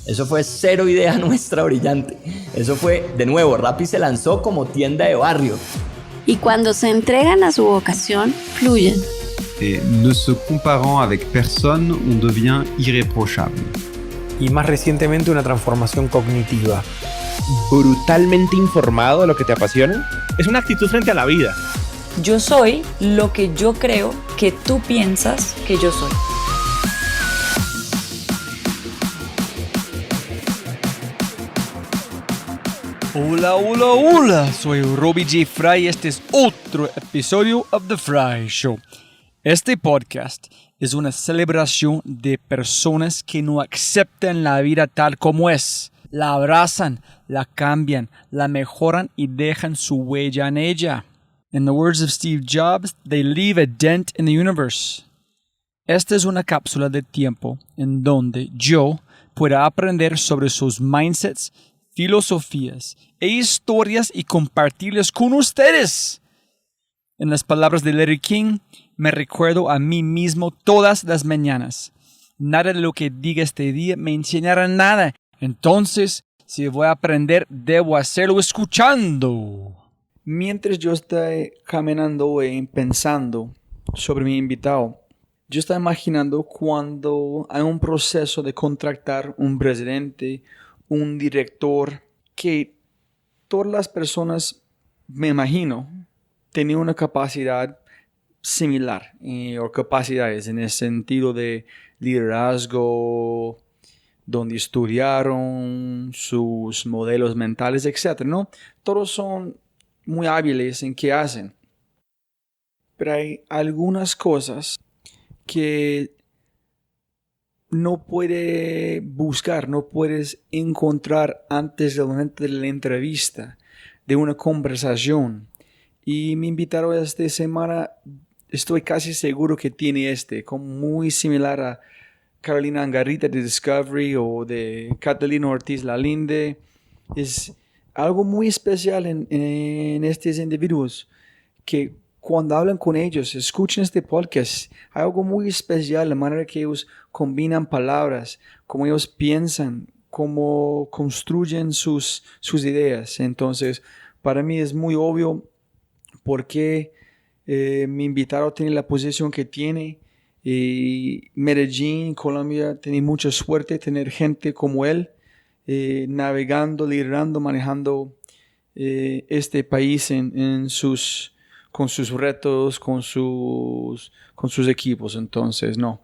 Eso fue cero idea nuestra brillante. Eso fue, de nuevo, Rappi se lanzó como tienda de barrio. Y cuando se entregan a su vocación, fluyen. Et ne se comparant avec personne, on devient irréprochable. Y más recientemente una transformación cognitiva. Brutalmente informado de lo que te apasiona. Es una actitud frente a la vida. Yo soy lo que yo creo que tú piensas que yo soy. Hola, hola, hola, soy Robbie J. Fry y este es otro episodio of The Fry Show. Este podcast es una celebración de personas que no aceptan la vida tal como es. La abrazan, la cambian, la mejoran y dejan su huella en ella. In the words of Steve Jobs, they leave a dent in the universe. Esta es una cápsula de tiempo en donde yo pueda aprender sobre sus mindsets, filosofías e historias y compartirlas con ustedes. En las palabras de Larry King, me recuerdo a mí mismo todas las mañanas. Nada de lo que diga este día me enseñará nada. Entonces, si voy a aprender, debo hacerlo escuchando. Mientras yo estoy caminando y pensando sobre mi invitado, yo estoy imaginando cuando hay un proceso de contratar un presidente, un director, que todas las personas, me imagino, tenían una capacidad similar, o capacidades en el sentido de liderazgo, donde estudiaron sus modelos mentales, etc., ¿no? Todos son muy hábiles en qué hacen. Pero hay algunas cosas que no puedes buscar, no puedes encontrar antes del momento de la entrevista, de una conversación. Y mi invitado esta semana, estoy casi seguro que tiene como muy similar a Carolina Angarita de Discovery o de Catalina Ortiz Lalinde. Es algo muy especial en estos individuos que cuando hablan con ellos, escuchen este podcast, hay algo muy especial, la manera que ellos combinan palabras, cómo ellos piensan, cómo construyen sus ideas. Entonces, para mí es muy obvio por qué mi invitado tiene la posición que tiene. Medellín, Colombia, tiene mucha suerte de tener gente como él, navegando, liderando, manejando este país con sus retos, con sus equipos. Entonces, no,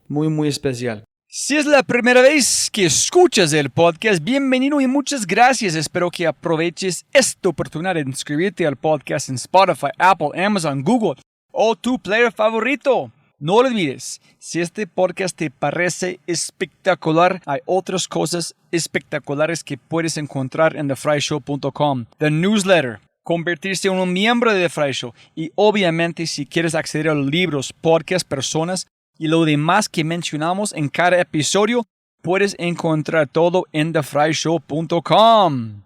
muy, muy especial. Si es la primera vez que escuchas el podcast, bienvenido y muchas gracias. Espero que aproveches esta oportunidad de inscribirte al podcast en Spotify, Apple, Amazon, Google o tu player favorito. No olvides, si este podcast te parece espectacular, hay otras cosas espectaculares que puedes encontrar en thefryshow.com. The newsletter, convertirse en un miembro de The Fry Show y obviamente si quieres acceder a los libros, podcasts, personas y lo demás que mencionamos en cada episodio, puedes encontrar todo en thefryshow.com.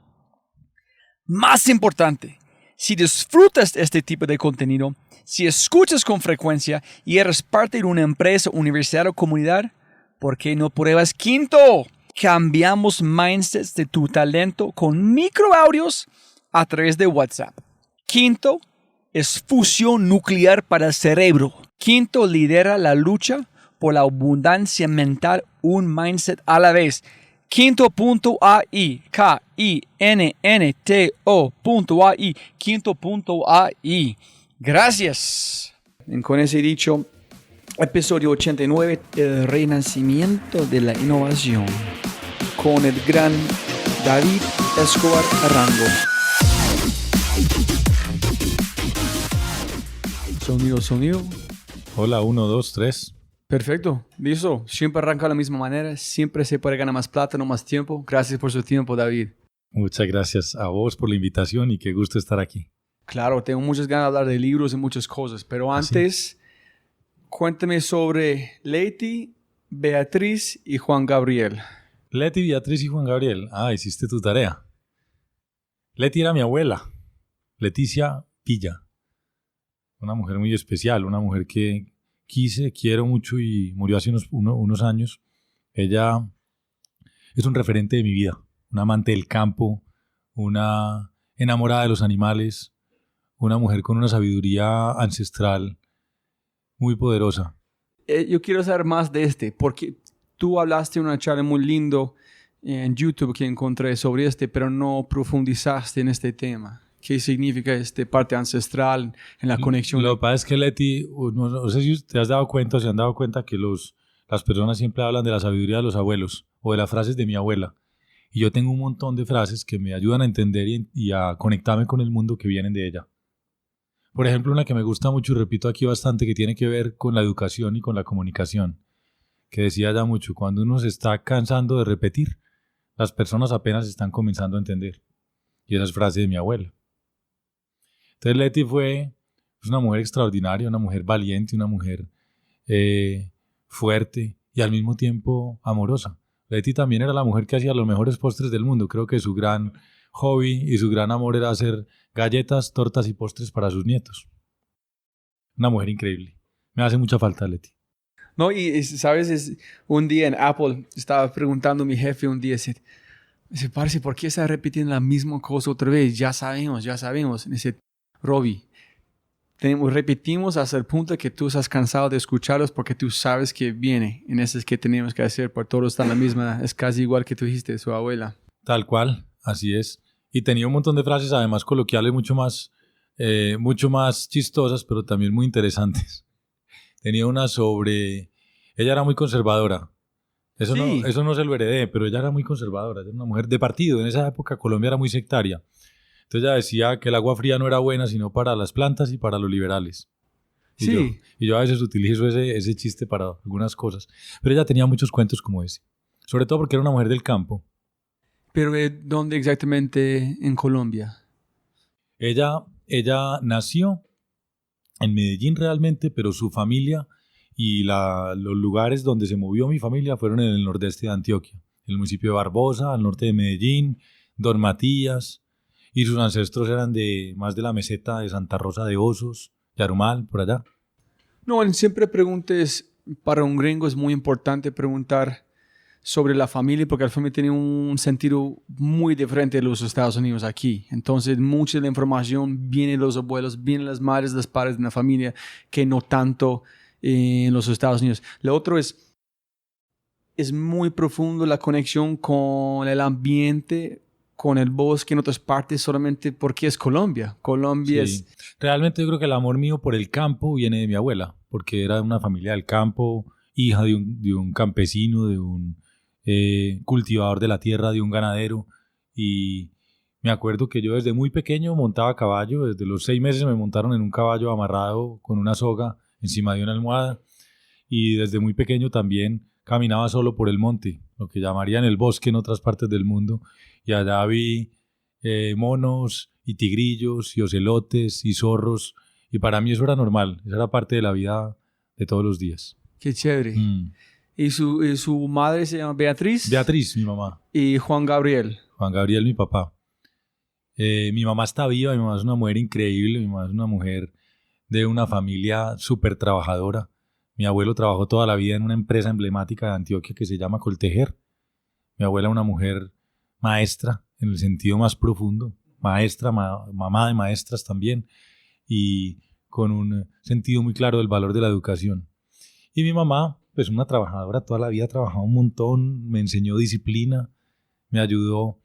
Más importante, si disfrutas este tipo de contenido, si escuchas con frecuencia y eres parte de una empresa, universidad o comunidad, ¿por qué no pruebas Quinto? Cambiamos mindsets de tu talento con microaudios a través de WhatsApp. Quinto es fusión nuclear para el cerebro. Quinto lidera la lucha por la abundancia mental, un mindset a la vez. Quinto.ai, Kinnto.ai, Quinto.ai. Gracias. Con ese dicho, episodio 89, el renacimiento de la innovación, con el gran David Escobar Arango. Sonido. Hola, 1, 2, 3. Perfecto, listo. Siempre arranca de la misma manera, siempre se puede ganar más plata, no más tiempo. Gracias por su tiempo, David. Muchas gracias a vos por la invitación y qué gusto estar aquí. Claro, tengo muchas ganas de hablar de libros y muchas cosas, pero antes, cuéntame sobre Leti, Beatriz y Juan Gabriel. Leti, Beatriz y Juan Gabriel. Hiciste tu tarea. Leti era mi abuela, Leticia Villa. Una mujer muy especial, una mujer que quiero mucho y murió hace unos años. Ella es un referente de mi vida, una amante del campo, una enamorada de los animales, una mujer con una sabiduría ancestral muy poderosa. Yo quiero saber más de porque tú hablaste en una charla muy lindo en YouTube que encontré sobre pero no profundizaste en este tema. ¿Qué significa parte ancestral en la conexión? Lo que pasa es que, Leti, no sé si te has dado cuenta o se han dado cuenta que las personas siempre hablan de la sabiduría de los abuelos o de las frases de mi abuela. Y yo tengo un montón de frases que me ayudan a entender y a conectarme con el mundo que vienen de ella. Por ejemplo, una que me gusta mucho y repito aquí bastante, que tiene que ver con la educación y con la comunicación, que decía ya mucho, cuando uno se está cansando de repetir, las personas apenas están comenzando a entender. Y esa es frase de mi abuela. Entonces Leti fue una mujer extraordinaria, una mujer valiente, una mujer fuerte y al mismo tiempo amorosa. Leti también era la mujer que hacía los mejores postres del mundo. Creo que su gran hobby y su gran amor era hacer galletas, tortas y postres para sus nietos. Una mujer increíble. Me hace mucha falta Leti. No, y sabes, un día en Apple estaba preguntando a mi jefe un día, dice, parce, ¿por qué está repitiendo la misma cosa otra vez? Ya sabemos. Dice, Robbie, repetimos hasta el punto que tú estás cansado de escucharlos porque tú sabes que viene. En eso es que tenemos que hacer, porque todos están la misma. Es casi igual que tú dijiste, su abuela. Tal cual, así es. Y tenía un montón de frases, además coloquiales, mucho más chistosas, pero también muy interesantes. Tenía una sobre... Ella era muy conservadora. Eso no se lo heredé, pero ella era muy conservadora. Era una mujer de partido. En esa época Colombia era muy sectaria. Entonces ella decía que el agua fría no era buena sino para las plantas y para los liberales. Y yo a veces utilizo ese chiste para algunas cosas. Pero ella tenía muchos cuentos como ese. Sobre todo porque era una mujer del campo. ¿Pero dónde exactamente en Colombia? Ella nació en Medellín realmente, pero su familia y los lugares donde se movió mi familia fueron en el nordeste de Antioquia. En el municipio de Barbosa, al norte de Medellín, Don Matías... Y sus ancestros eran más de la meseta de Santa Rosa de Osos, Yarumal, por allá. No, siempre preguntes, para un gringo es muy importante preguntar sobre la familia, porque la familia tiene un sentido muy diferente de los Estados Unidos aquí. Entonces, mucha de la información viene de los abuelos, viene de las madres, de los padres de la familia, que no tanto en los Estados Unidos. Lo otro es muy profundo la conexión con el ambiente, con el bosque en otras partes, solamente porque es Colombia. Colombia sí. Realmente yo creo que el amor mío por el campo viene de mi abuela, porque era una familia del campo, hija de un campesino, de un cultivador de la tierra, de un ganadero. Y me acuerdo que yo desde muy pequeño montaba a caballo. Desde los 6 meses me montaron en un caballo amarrado con una soga encima de una almohada. Y desde muy pequeño también caminaba solo por el monte, lo que llamarían el bosque en otras partes del mundo. Y allá vi monos y tigrillos y ocelotes y zorros. Y para mí eso era normal. Esa era parte de la vida de todos los días. Qué chévere. ¿Y su madre se llama Beatriz? Beatriz, mi mamá. ¿Y Juan Gabriel? Juan Gabriel, mi papá. Mi mamá está viva. Mi mamá es una mujer increíble. Mi mamá es una mujer de una familia súper trabajadora. Mi abuelo trabajó toda la vida en una empresa emblemática de Antioquia que se llama Coltejer. Mi abuela una mujer maestra en el sentido más profundo, maestra, mamá de maestras también, y con un sentido muy claro del valor de la educación. Y mi mamá, pues una trabajadora, toda la vida trabajaba un montón, me enseñó disciplina, me ayudó,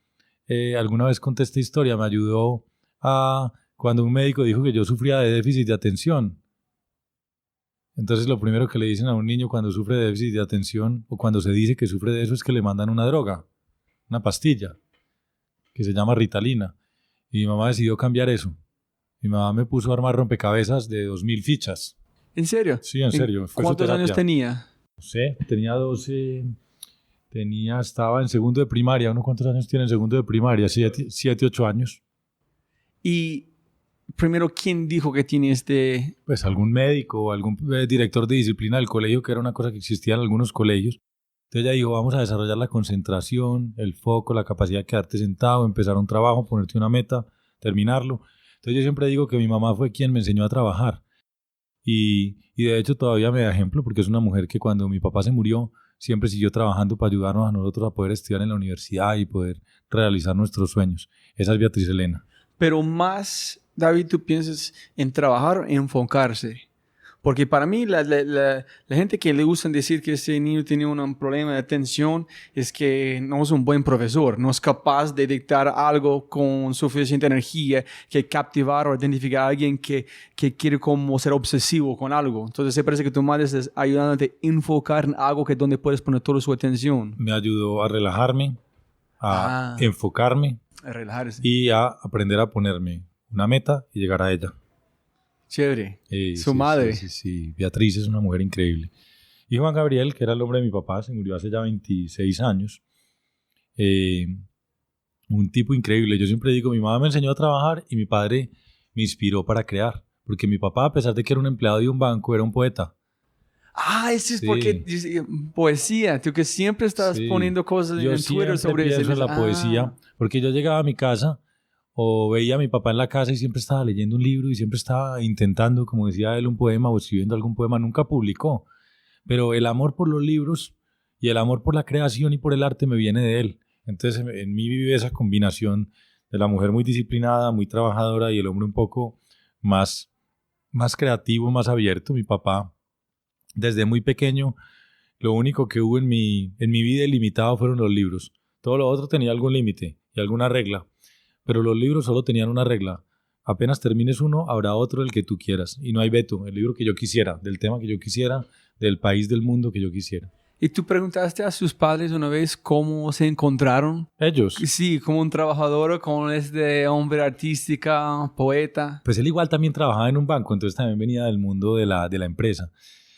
alguna vez conté esta historia, me ayudó cuando un médico dijo que yo sufría de déficit de atención. Entonces lo primero que le dicen a un niño cuando sufre de déficit de atención o cuando se dice que sufre de eso es que le mandan una droga, una pastilla que se llama Ritalina. Y mi mamá decidió cambiar eso. Mi mamá me puso a armar rompecabezas de 2000 fichas. ¿En serio? Sí, en serio. ¿Cuántos años tenía? No sé, tenía 12, estaba en segundo de primaria. ¿Uno cuántos años tiene en segundo de primaria? 7, 8 años. Y primero, ¿quién dijo que tiene Pues algún médico o algún director de disciplina del colegio, que era una cosa que existía en algunos colegios. Entonces ella dijo, vamos a desarrollar la concentración, el foco, la capacidad de quedarte sentado, empezar un trabajo, ponerte una meta, terminarlo. Entonces yo siempre digo que mi mamá fue quien me enseñó a trabajar. Y de hecho todavía me da ejemplo porque es una mujer que cuando mi papá se murió siempre siguió trabajando para ayudarnos a nosotros a poder estudiar en la universidad y poder realizar nuestros sueños. Esa es Beatriz Elena. Pero más, David, tú piensas en trabajar, en enfocarse. Porque para mí, la gente que le gusta decir que ese niño tiene un problema de atención es que no es un buen profesor, no es capaz de dictar algo con suficiente energía que captivar o identificar a alguien que quiere como ser obsesivo con algo. Entonces, se parece que tu madre está ayudándote a enfocar en algo que es donde puedes poner toda su atención. Me ayudó a relajarme, a enfocarme, A relajarse. y a aprender a ponerme una meta y llegar a ella. Chévere. Su Sí, madre. Sí. Beatriz es una mujer increíble. Y Juan Gabriel, que era el hombre de mi papá, se murió hace ya 26 años. Un tipo increíble. Yo siempre digo, mi mamá me enseñó a trabajar y mi padre me inspiró para crear. Porque mi papá, a pesar de que era un empleado de un banco, era un poeta. Eso es Sí. porque poesía, tú que siempre estás Sí. poniendo cosas Yo en Twitter siempre sobre eso. pienso en la poesía, porque yo llegaba a mi casa o veía a mi papá en la casa y siempre estaba leyendo un libro y siempre estaba intentando, como decía él, un poema o escribiendo algún poema. Nunca publicó, pero el amor por los libros y el amor por la creación y por el arte me viene de él. Entonces en mí vive esa combinación de la mujer muy disciplinada, muy trabajadora y el hombre un poco más creativo, más abierto. Mi papá, desde muy pequeño, lo único que hubo en mi vida ilimitado fueron los libros. Todo lo otro tenía algún límite y alguna regla, pero los libros solo tenían una regla. Apenas termines uno, habrá otro del que tú quieras. Y no hay veto, el libro que yo quisiera, del tema que yo quisiera, del país, del mundo que yo quisiera. ¿Y tú preguntaste a sus padres una vez cómo se encontraron? Ellos. Sí, como un trabajador, como este hombre artística, poeta. Pues él igual también trabajaba en un banco, entonces también venía del mundo de la empresa.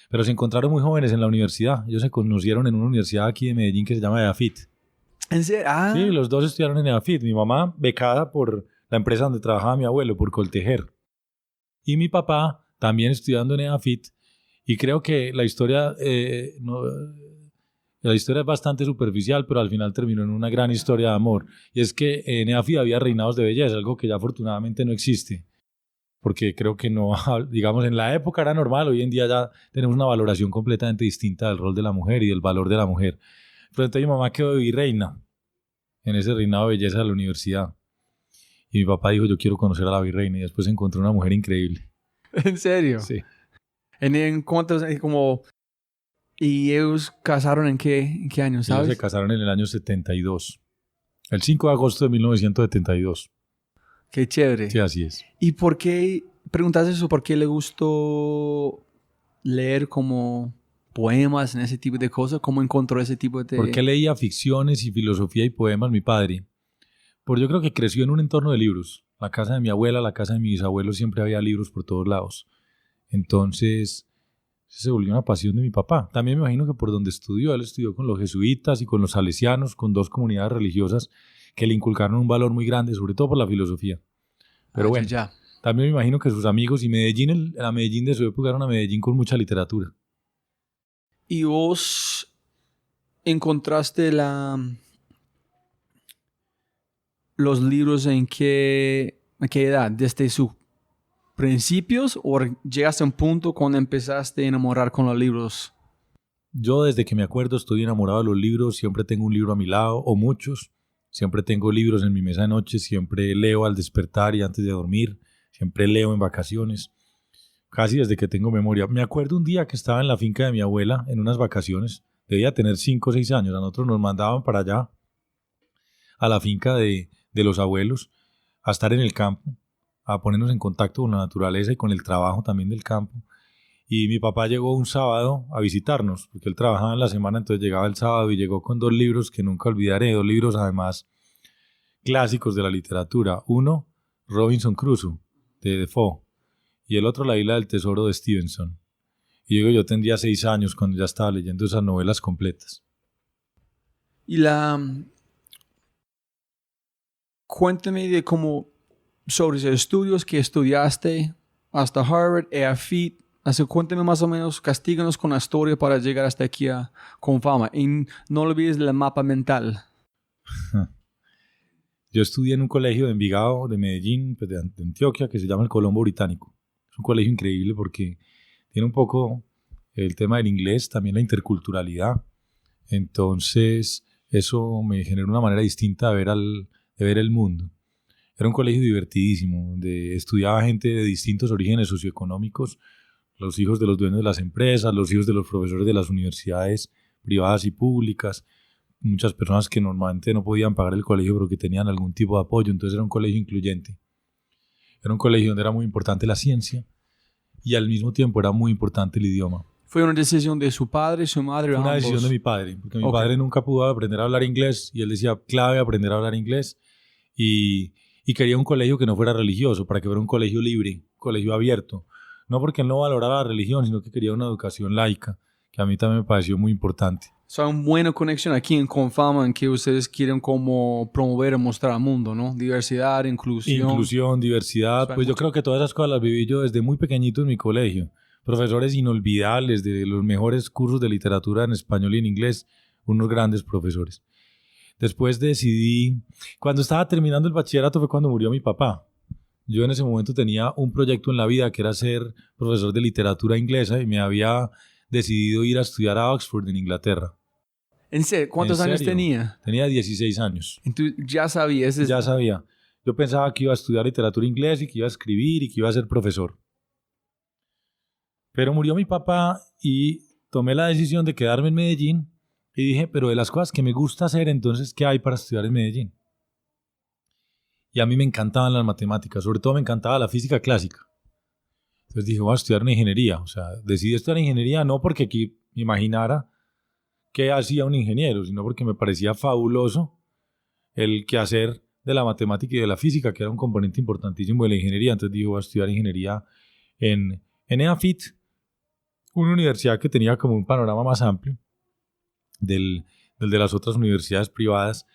Pero se encontraron muy jóvenes en la universidad. Ellos se conocieron en una universidad aquí de Medellín que se llama EAFIT. ¿En serio? Sí, los dos estudiaron en EAFIT. Mi mamá becada por la empresa donde trabajaba mi abuelo, por Coltejer. Y mi papá también estudiando en EAFIT. Y creo que la historia es bastante superficial, pero al final terminó en una gran historia de amor. Y es que en EAFIT había reinados de belleza, algo que ya afortunadamente no existe. Porque creo que no, digamos, en la época era normal, hoy en día ya tenemos una valoración completamente distinta del rol de la mujer y del valor de la mujer. Pero entonces mi mamá quedó de virreina en ese reinado de belleza de la universidad. Y mi papá dijo, yo quiero conocer a la virreina, y después encontró una mujer increíble. ¿En serio? Sí. ¿En cuántos, como... ¿Y ellos casaron en qué año, sabes? Ellos se casaron en el año 72. El 5 de agosto de 1972. Qué chévere. Sí, así es. ¿Y por qué, preguntaste eso, por qué le gustó leer como poemas en ese tipo de cosas? ¿Cómo encontró ese tipo de...? ¿Por qué leía ficciones y filosofía y poemas mi padre? Porque yo creo que creció en un entorno de libros. La casa de mi abuela, la casa de mis abuelos, siempre había libros por todos lados. Entonces, se volvió una pasión de mi papá. También me imagino que por donde estudió, él estudió con los jesuitas y con los salesianos, con dos comunidades religiosas que le inculcaron un valor muy grande, sobre todo por la filosofía. Pero bueno, también me imagino que sus amigos y Medellín, la Medellín de su época era una Medellín con mucha literatura. ¿Y vos encontraste los libros en qué edad? ¿Desde sus principios o llegaste a un punto cuando empezaste a enamorar con los libros? Yo desde que me acuerdo estoy enamorado de los libros, siempre tengo un libro a mi lado, o muchos. Siempre tengo libros en mi mesa de noche, siempre leo al despertar y antes de dormir, siempre leo en vacaciones, casi desde que tengo memoria. Me acuerdo un día que estaba en la finca de mi abuela en unas vacaciones, debía tener 5 o 6 años, a nosotros nos mandaban para allá, a la finca de los abuelos, a estar en el campo, a ponernos en contacto con la naturaleza y con el trabajo también del campo. Y mi papá llegó un sábado a visitarnos, porque él trabajaba en la semana, entonces llegaba el sábado y llegó con 2 libros que nunca olvidaré, 2 libros además clásicos de la literatura. Uno, Robinson Crusoe, de Defoe, y el otro, La isla del tesoro, de Stevenson. Y yo tendría 6 años cuando ya estaba leyendo esas novelas completas. Y cuéntame de cómo, sobre los estudios que estudiaste hasta Harvard, EAFIT. Así, cuéntame más o menos, castíganos con la historia para llegar hasta aquí con fama. Y no olvides el mapa mental. Yo estudié en un colegio de Envigado, de Medellín, pues de Antioquia, que se llama el Colombo Británico. Es un colegio increíble porque tiene un poco el tema del inglés, también la interculturalidad. Entonces, eso me generó una manera distinta de ver el mundo. Era un colegio divertidísimo, donde estudiaba gente de distintos orígenes socioeconómicos, los hijos de los dueños de las empresas, los hijos de los profesores de las universidades privadas y públicas, muchas personas que normalmente no podían pagar el colegio pero que tenían algún tipo de apoyo. Entonces era un colegio incluyente. Era un colegio donde era muy importante la ciencia y al mismo tiempo era muy importante el idioma. ¿Fue una decisión de su padre, su madre? Fue una ambos? decisión de mi padre, porque mi padre nunca pudo aprender a hablar inglés y él decía, clave aprender a hablar inglés, y quería un colegio que no fuera religioso, para que fuera un colegio libre, un colegio abierto. No porque él no valoraba la religión, sino que quería una educación laica, que a mí también me pareció muy importante. So, hay una buena conexión aquí en Confama en que ustedes quieren como promover y mostrar al mundo, ¿no? Diversidad, inclusión. Inclusión, diversidad, pues yo creo que todas esas cosas las viví yo desde muy pequeñito en mi colegio. Profesores inolvidables de los mejores cursos de literatura en español y en inglés, unos grandes profesores. Después decidí, cuando estaba terminando el bachillerato fue cuando murió mi papá. Yo en ese momento tenía un proyecto en la vida que era ser profesor de literatura inglesa y me había decidido ir a estudiar a Oxford en Inglaterra. ¿En serio? ¿Cuántos años tenía? Tenía 16 años. Entonces, ya sabía. Ya sabía. Yo pensaba que iba a estudiar literatura inglesa y que iba a escribir y que iba a ser profesor. Pero murió mi papá y tomé la decisión de quedarme en Medellín y dije, pero de las cosas que me gusta hacer, entonces, ¿qué hay para estudiar en Medellín? Y a mí me encantaban las matemáticas, sobre todo me encantaba la física clásica. Entonces dije, voy a estudiar una ingeniería. O sea, decidí estudiar ingeniería no porque aquí me imaginara qué hacía un ingeniero, sino porque me parecía fabuloso el quehacer de la matemática y de la física, que era un componente importantísimo de la ingeniería. Entonces dije, voy a estudiar ingeniería en EAFIT, una universidad que tenía como un panorama más amplio del de las otras universidades privadas,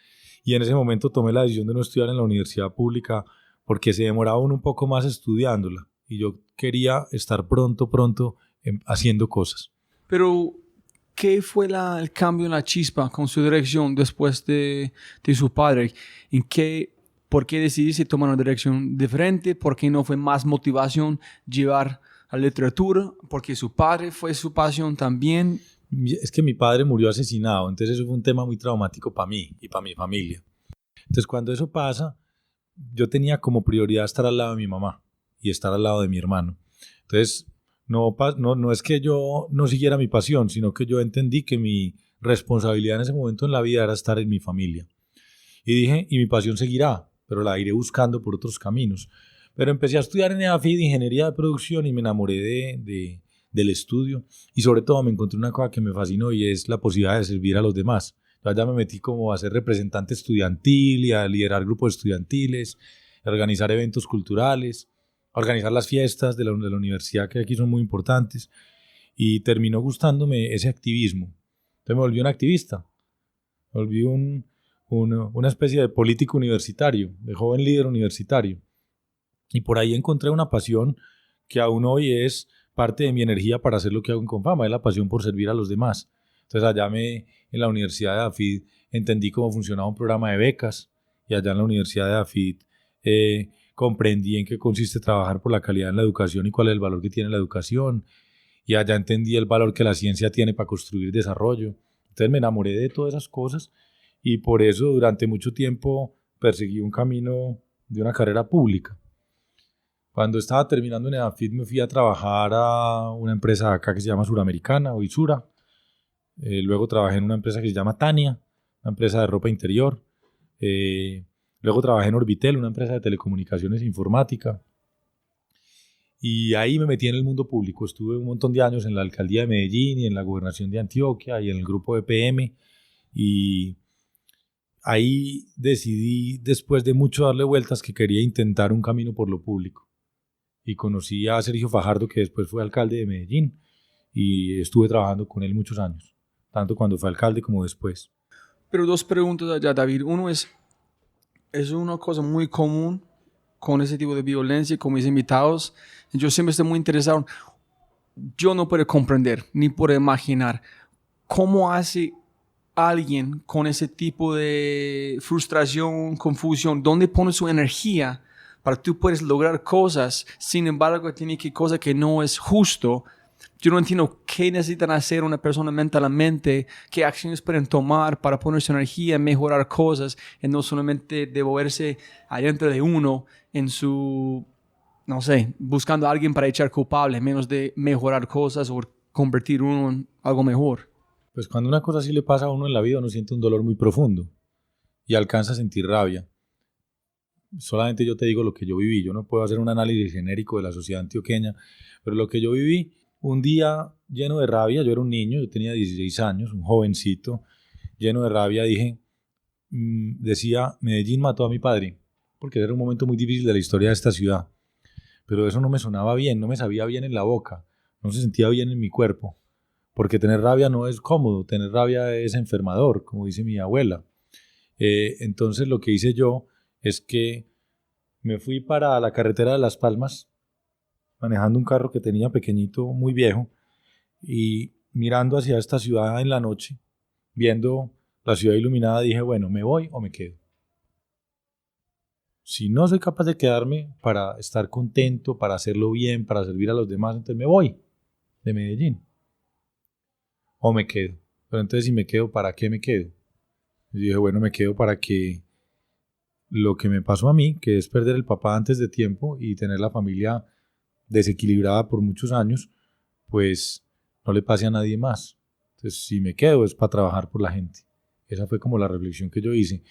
y en ese momento tomé la decisión de no estudiar en la universidad pública porque se demoraba un poco más estudiándola y yo quería estar pronto haciendo cosas. Pero, ¿qué fue el cambio en la chispa con su dirección después de su padre? ¿Por qué decidiste tomar una dirección diferente? ¿Por qué no fue más motivación llevar a la literatura? ¿Porque su padre fue su pasión también? Es que mi padre murió asesinado, entonces eso fue un tema muy traumático para mí y para mi familia. Entonces cuando eso pasa, yo tenía como prioridad estar al lado de mi mamá y estar al lado de mi hermano. Entonces no es que yo no siguiera mi pasión, sino que yo entendí que mi responsabilidad en ese momento en la vida era estar en mi familia. Y dije, y mi pasión seguirá, pero la iré buscando por otros caminos. Pero empecé a estudiar en EAFIT, ingeniería de producción, y me enamoré del estudio, y sobre todo me encontré una cosa que me fascinó y es la posibilidad de servir a los demás. Yo ya me metí como a ser representante estudiantil y a liderar grupos estudiantiles, a organizar eventos culturales, a organizar las fiestas de la universidad, que aquí son muy importantes, y terminó gustándome ese activismo. Entonces me volví un activista, me volví una especie de político universitario, de joven líder universitario, y por ahí encontré una pasión que aún hoy es parte de mi energía para hacer lo que hago en Confama, es la pasión por servir a los demás. Entonces allá en la Universidad de EAFIT entendí cómo funcionaba un programa de becas, y allá en la Universidad de EAFIT comprendí en qué consiste trabajar por la calidad en la educación y cuál es el valor que tiene la educación, y allá entendí el valor que la ciencia tiene para construir desarrollo. Entonces me enamoré de todas esas cosas y por eso durante mucho tiempo perseguí un camino de una carrera pública. Cuando estaba terminando en EAFIT me fui a trabajar a una empresa acá que se llama Suramericana o Isura. Luego trabajé en una empresa que se llama Tania, una empresa de ropa interior. Luego trabajé en Orbitel, una empresa de telecomunicaciones e informática. Y ahí me metí en el mundo público. Estuve un montón de años en la alcaldía de Medellín y en la gobernación de Antioquia y en el grupo EPM. Y ahí decidí, después de mucho darle vueltas, que quería intentar un camino por lo público. Y conocí a Sergio Fajardo, que después fue alcalde de Medellín, y estuve trabajando con él muchos años, tanto cuando fue alcalde como después. Pero dos preguntas allá, David. Uno es una cosa muy común con ese tipo de violencia con mis invitados. Yo siempre estoy muy interesado. Yo no puedo comprender ni puedo imaginar cómo hace alguien con ese tipo de frustración, confusión, dónde pone su energía para que tú puedas lograr cosas. Sin embargo, tiene que cosa que no es justo yo no entiendo qué necesitan hacer una persona mentalmente, qué acciones pueden tomar para poner su energía, mejorar cosas, y no solamente devolverse adentro de uno en su, no sé, buscando a alguien para echar culpable, menos de mejorar cosas o convertir uno en algo mejor. Pues cuando una cosa así le pasa a uno en la vida, uno siente un dolor muy profundo y alcanza a sentir rabia. Solamente yo te digo lo que yo viví. Yo no puedo hacer un análisis genérico de la sociedad antioqueña, pero lo que yo viví, un día lleno de rabia, yo era un niño, yo tenía 16 años, un jovencito, lleno de rabia, decía, Medellín mató a mi padre, porque era un momento muy difícil de la historia de esta ciudad. Pero eso no me sonaba bien, no me sabía bien en la boca, no se sentía bien en mi cuerpo, porque tener rabia no es cómodo, tener rabia es enfermador, como dice mi abuela. Entonces lo que hice yo es que me fui para la carretera de Las Palmas, manejando un carro que tenía pequeñito, muy viejo, y mirando hacia esta ciudad en la noche, viendo la ciudad iluminada, dije, bueno, ¿me voy o me quedo? Si no soy capaz de quedarme para estar contento, para hacerlo bien, para servir a los demás, entonces me voy de Medellín. O me quedo. Pero entonces si me quedo, ¿para qué me quedo? Y dije, bueno, me quedo para que lo que me pasó a mí, que es perder el papá antes de tiempo y tener la familia desequilibrada por muchos años, pues no le pase a nadie más. Entonces si me quedo es para trabajar por la gente. Esa fue como la reflexión que yo hice.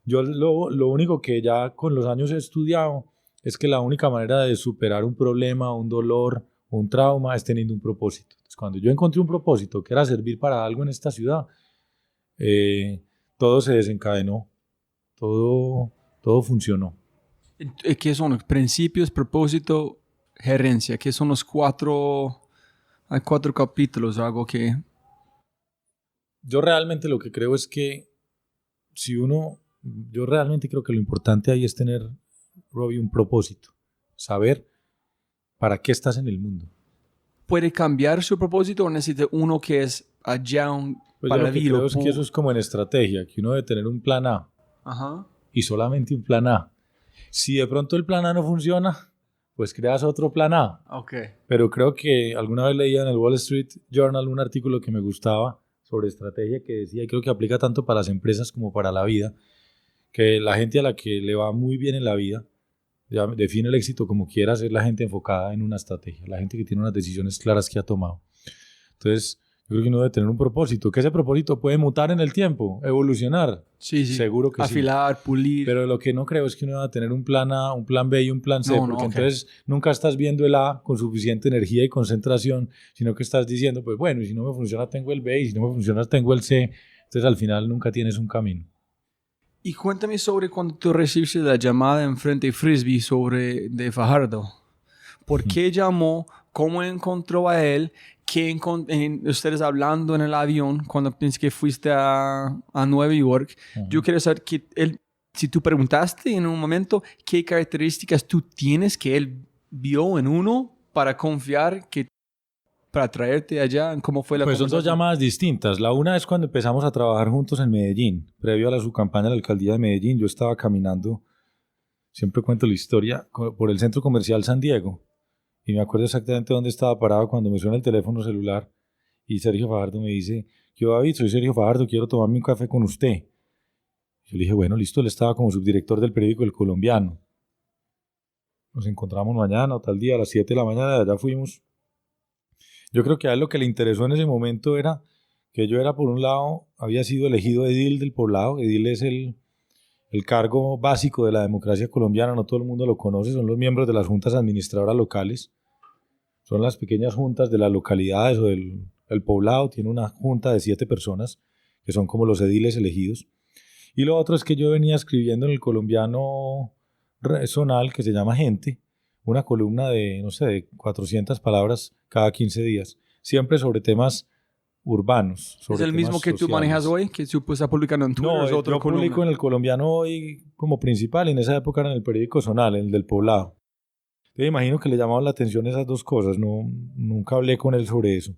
Yo lo único que ya con los años he estudiado es que la única manera de superar un problema, un dolor, un trauma es teniendo un propósito. Entonces, cuando yo encontré un propósito que era servir para algo en esta ciudad, todo se desencadenó, todo funcionó. ¿Qué son los principios, propósito, gerencia? ¿Qué son los hay 4 capítulos, algo que... Yo realmente lo que creo es que yo realmente creo que lo importante ahí es tener, Robbie, un propósito, saber para qué estás en el mundo. ¿Puede cambiar su propósito o necesita uno que es allá Pues para yo lo que vivir? creo es que eso es como en estrategia, que uno debe tener un plan A. Ajá. Y solamente un plan A. Si de pronto el plan A no funciona, pues creas otro plan A. Okay. Pero creo que alguna vez leía en el Wall Street Journal un artículo que me gustaba sobre estrategia que decía, y creo que aplica tanto para las empresas como para la vida, que la gente a la que le va muy bien en la vida, ya define el éxito como quieras, es la gente enfocada en una estrategia, la gente que tiene unas decisiones claras que ha tomado. Entonces, yo creo que uno debe tener un propósito, que ese propósito puede mutar en el tiempo, evolucionar. Sí. Seguro que afilar, sí. pulir. Pero lo que no creo es que uno va a tener un plan A, un plan B y un plan C, porque entonces nunca estás viendo el A con suficiente energía y concentración, sino que estás diciendo, pues bueno, y si no me funciona tengo el B, y si no me funciona tengo el C. Entonces al final nunca tienes un camino. Y cuéntame sobre cuando tú recibiste la llamada en Frente y Frisbee de Fajardo. ¿Por qué llamó? ¿Cómo encontró a él? ¿Qué ustedes hablando en el avión cuando piensas que fuiste a Nueva York? Yo quiero saber si tú preguntaste en un momento qué características tú tienes que él vio en uno para confiar para traerte allá, ¿cómo fue la Pues son dos llamadas distintas. La una es cuando empezamos a trabajar juntos en Medellín. Previo a su campaña en la alcaldía de Medellín, yo estaba caminando, siempre cuento la historia, por el centro comercial San Diego. Y me acuerdo exactamente dónde estaba parado cuando me suena el teléfono celular y Sergio Fajardo me dice, yo David, soy Sergio Fajardo, quiero tomarme un café con usted. Yo le dije, bueno, listo, él estaba como subdirector del periódico El Colombiano. Nos encontramos mañana o tal día a las 7 de la mañana, de allá fuimos. Yo creo que a él lo que le interesó en ese momento era que yo era, por un lado, había sido elegido edil del poblado. Edil es el cargo básico de la democracia colombiana, no todo el mundo lo conoce, son los miembros de las juntas administradoras locales. Son las pequeñas juntas de las localidades o el poblado, tiene una junta de 7 personas, que son como los ediles elegidos. Y lo otro es que yo venía escribiendo en El Colombiano zonal, que se llama Gente, una columna de, no sé, de 400 palabras cada 15 días, siempre sobre temas urbanos. Sobre ¿Es el mismo que sociales. tú manejas hoy? ¿Que tú estás publicando en Twitter? No, yo publico en El Colombiano hoy como principal, y en esa época era en el periódico zonal, el del poblado. Yo imagino que le llamaban la atención esas dos cosas, nunca hablé con él sobre eso.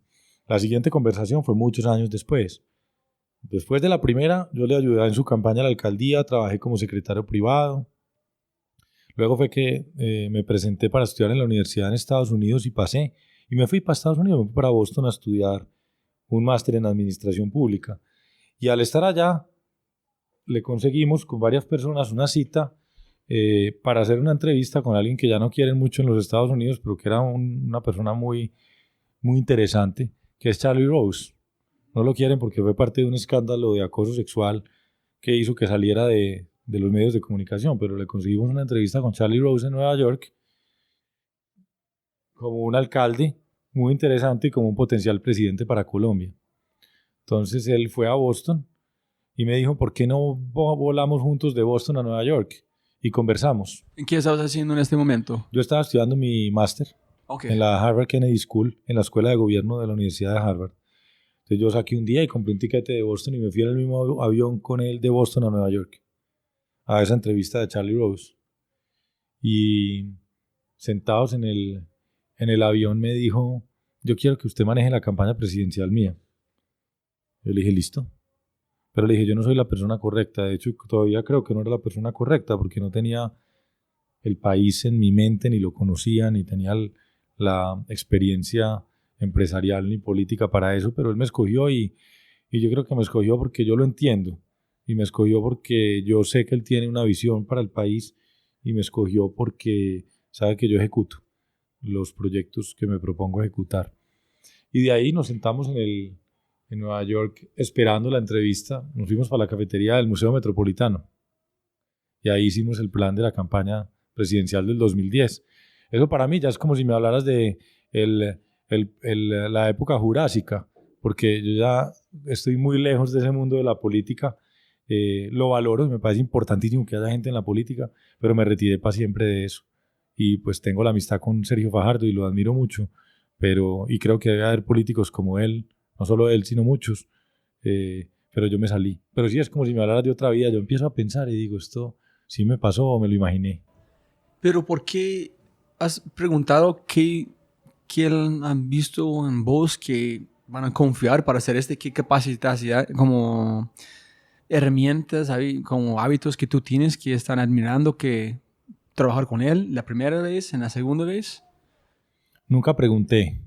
La siguiente conversación fue muchos años después. Después de la primera, yo le ayudé en su campaña a la alcaldía, trabajé como secretario privado. Luego fue que me presenté para estudiar en la universidad en Estados Unidos y pasé. Y me fui para Estados Unidos, me fui para Boston a estudiar un máster en administración pública. Y al estar allá, le conseguimos con varias personas una cita para hacer una entrevista con alguien que ya no quieren mucho en los Estados Unidos, pero que era una persona muy, muy interesante, que es Charlie Rose. No lo quieren porque fue parte de un escándalo de acoso sexual que hizo que saliera de los medios de comunicación, pero le conseguimos una entrevista con Charlie Rose en Nueva York como un alcalde muy interesante y como un potencial presidente para Colombia. Entonces él fue a Boston y me dijo, ¿por qué no volamos juntos de Boston a Nueva York? Y conversamos. ¿Qué estabas haciendo en este momento? Yo estaba estudiando mi máster en la Harvard Kennedy School, en la Escuela de Gobierno de la Universidad de Harvard. Entonces yo saqué un día y compré un tiquete de Boston y me fui en el mismo avión con él de Boston a Nueva York a esa entrevista de Charlie Rose. Y sentados en el avión me dijo, yo quiero que usted maneje la campaña presidencial mía. Yo le dije, listo. Pero le dije, yo no soy la persona correcta. De hecho, todavía creo que no era la persona correcta porque no tenía el país en mi mente, ni lo conocía, ni tenía la experiencia empresarial ni política para eso, pero él me escogió y yo creo que me escogió porque yo lo entiendo y me escogió porque yo sé que él tiene una visión para el país y me escogió porque sabe que yo ejecuto los proyectos que me propongo ejecutar. Y de ahí nos sentamos en Nueva York esperando la entrevista, nos fuimos para la cafetería del Museo Metropolitano y ahí hicimos el plan de la campaña presidencial del 2010. Eso para mí ya es como si me hablaras de la época jurásica, porque yo ya estoy muy lejos de ese mundo de la política. Lo valoro y me parece importantísimo que haya gente en la política, pero me retiré para siempre de eso. Y pues tengo la amistad con Sergio Fajardo y lo admiro mucho, y creo que debe haber políticos como él, no solo él, sino muchos, pero yo me salí. Pero sí es como si me hablaras de otra vida, yo empiezo a pensar y digo, ¿esto sí me pasó o me lo imaginé? Pero ¿por qué has preguntado qué han visto en vos que van a confiar para hacer qué capacidad, como herramientas, como hábitos que tú tienes que están admirando que trabajar con él la primera vez, en la segunda vez? Nunca pregunté,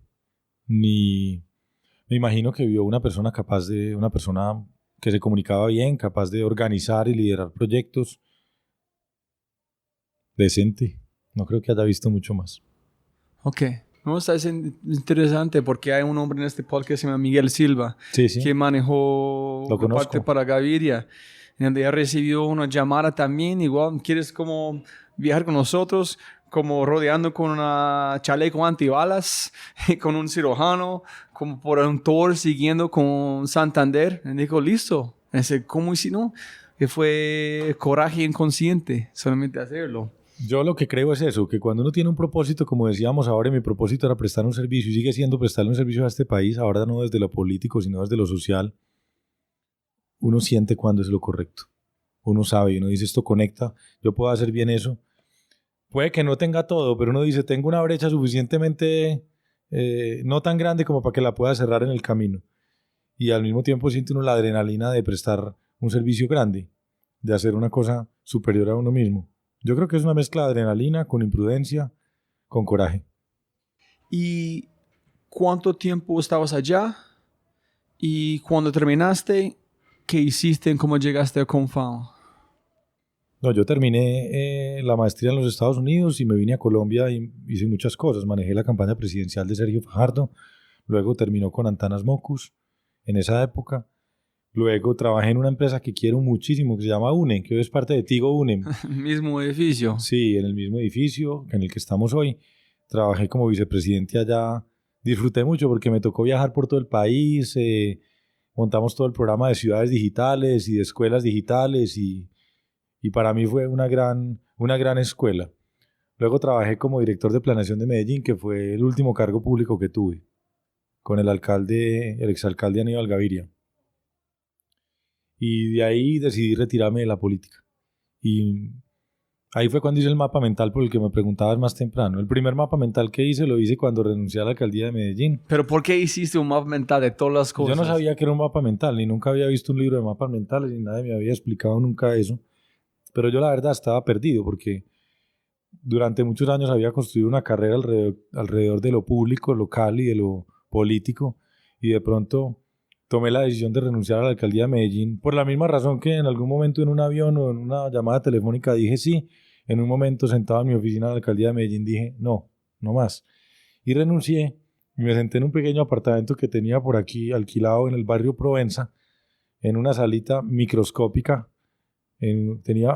ni me imagino que vio una persona que se comunicaba bien, capaz de organizar y liderar proyectos, decente. No creo que haya visto mucho más. Ok. No, está interesante porque hay un hombre en este podcast que se llama Miguel Silva, sí. que manejó parte para Gaviria, en donde ya recibió una llamada también, igual, ¿quieres como viajar con nosotros? Como rodeando con una chaleco antibalas, con un cirujano, como por un tour siguiendo con Santander. Y dijo, listo. ¿Cómo hicieron? Que fue coraje inconsciente, solamente hacerlo. Yo lo que creo es eso, que cuando uno tiene un propósito, como decíamos ahora, mi propósito era prestar un servicio y sigue siendo prestarle un servicio a este país, ahora no desde lo político, sino desde lo social, uno siente cuando es lo correcto. Uno sabe y uno dice, esto conecta, yo puedo hacer bien eso. Puede que no tenga todo, pero uno dice, tengo una brecha suficientemente no tan grande como para que la pueda cerrar en el camino. Y al mismo tiempo siente uno la adrenalina de prestar un servicio grande, de hacer una cosa superior a uno mismo. Yo creo que es una mezcla de adrenalina con imprudencia, con coraje. ¿Y cuánto tiempo estabas allá? ¿Y cuando terminaste, qué hiciste? ¿Cómo llegaste a Confound? No, yo terminé la maestría en los Estados Unidos y me vine a Colombia y hice muchas cosas. Manejé la campaña presidencial de Sergio Fajardo, luego terminó con Antanas Mocus en esa época. Luego trabajé en una empresa que quiero muchísimo, que se llama UNE, que hoy es parte de Tigo UNE. ¿Mismo edificio? Sí, en el mismo edificio en el que estamos hoy. Trabajé como vicepresidente allá. Disfruté mucho porque me tocó viajar por todo el país. Montamos todo el programa de ciudades digitales y de escuelas digitales y para mí fue una gran escuela. Luego trabajé como director de planeación de Medellín, que fue el último cargo público que tuve, con el exalcalde Aníbal Gaviria. Y de ahí decidí retirarme de la política. Y ahí fue cuando hice el mapa mental por el que me preguntabas más temprano. El primer mapa mental que hice lo hice cuando renuncié a la alcaldía de Medellín. ¿Pero por qué hiciste un mapa mental de todas las cosas? Yo no sabía que era un mapa mental, ni nunca había visto un libro de mapas mentales, ni nadie me había explicado nunca eso. Pero yo la verdad estaba perdido porque durante muchos años había construido una carrera alrededor de lo público, local y de lo político, y de pronto tomé la decisión de renunciar a la alcaldía de Medellín por la misma razón que en algún momento en un avión o en una llamada telefónica dije sí. En un momento sentado en mi oficina de la alcaldía de Medellín dije no más. Y renuncié y me senté en un pequeño apartamento que tenía por aquí alquilado en el barrio Provenza, en una salita microscópica.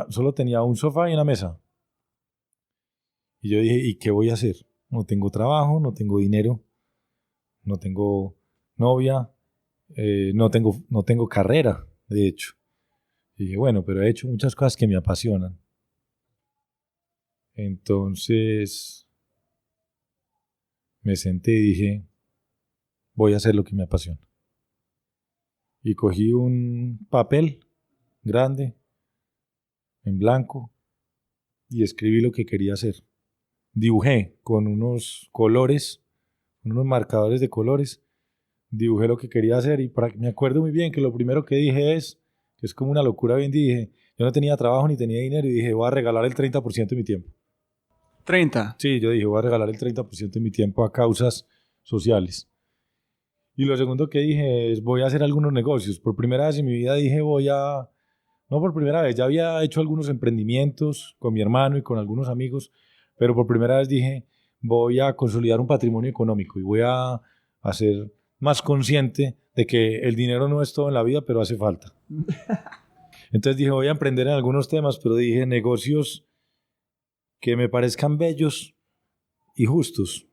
Solo tenía un sofá y una mesa. Y yo dije, ¿y qué voy a hacer? No tengo trabajo, no tengo dinero, no tengo novia, no tengo carrera, de hecho. Y dije, bueno, pero he hecho muchas cosas que me apasionan. Entonces me senté y dije, voy a hacer lo que me apasiona. Y cogí un papel grande, en blanco, y escribí lo que quería hacer. Dibujé con unos colores, con unos marcadores de colores, dibujé lo que quería hacer y me acuerdo muy bien que lo primero que dije que es como una locura bien, dije, yo no tenía trabajo ni tenía dinero y dije, voy a regalar el 30% de mi tiempo. ¿30? Sí, yo dije, voy a regalar el 30% de mi tiempo a causas sociales. Y lo segundo que dije es, voy a hacer algunos negocios. Por primera vez en mi vida dije, no por primera vez, ya había hecho algunos emprendimientos con mi hermano y con algunos amigos, pero por primera vez dije, voy a consolidar un patrimonio económico y voy a ser más consciente de que el dinero no es todo en la vida, pero hace falta. Entonces dije, voy a emprender en algunos temas, pero dije negocios que me parezcan bellos y justos,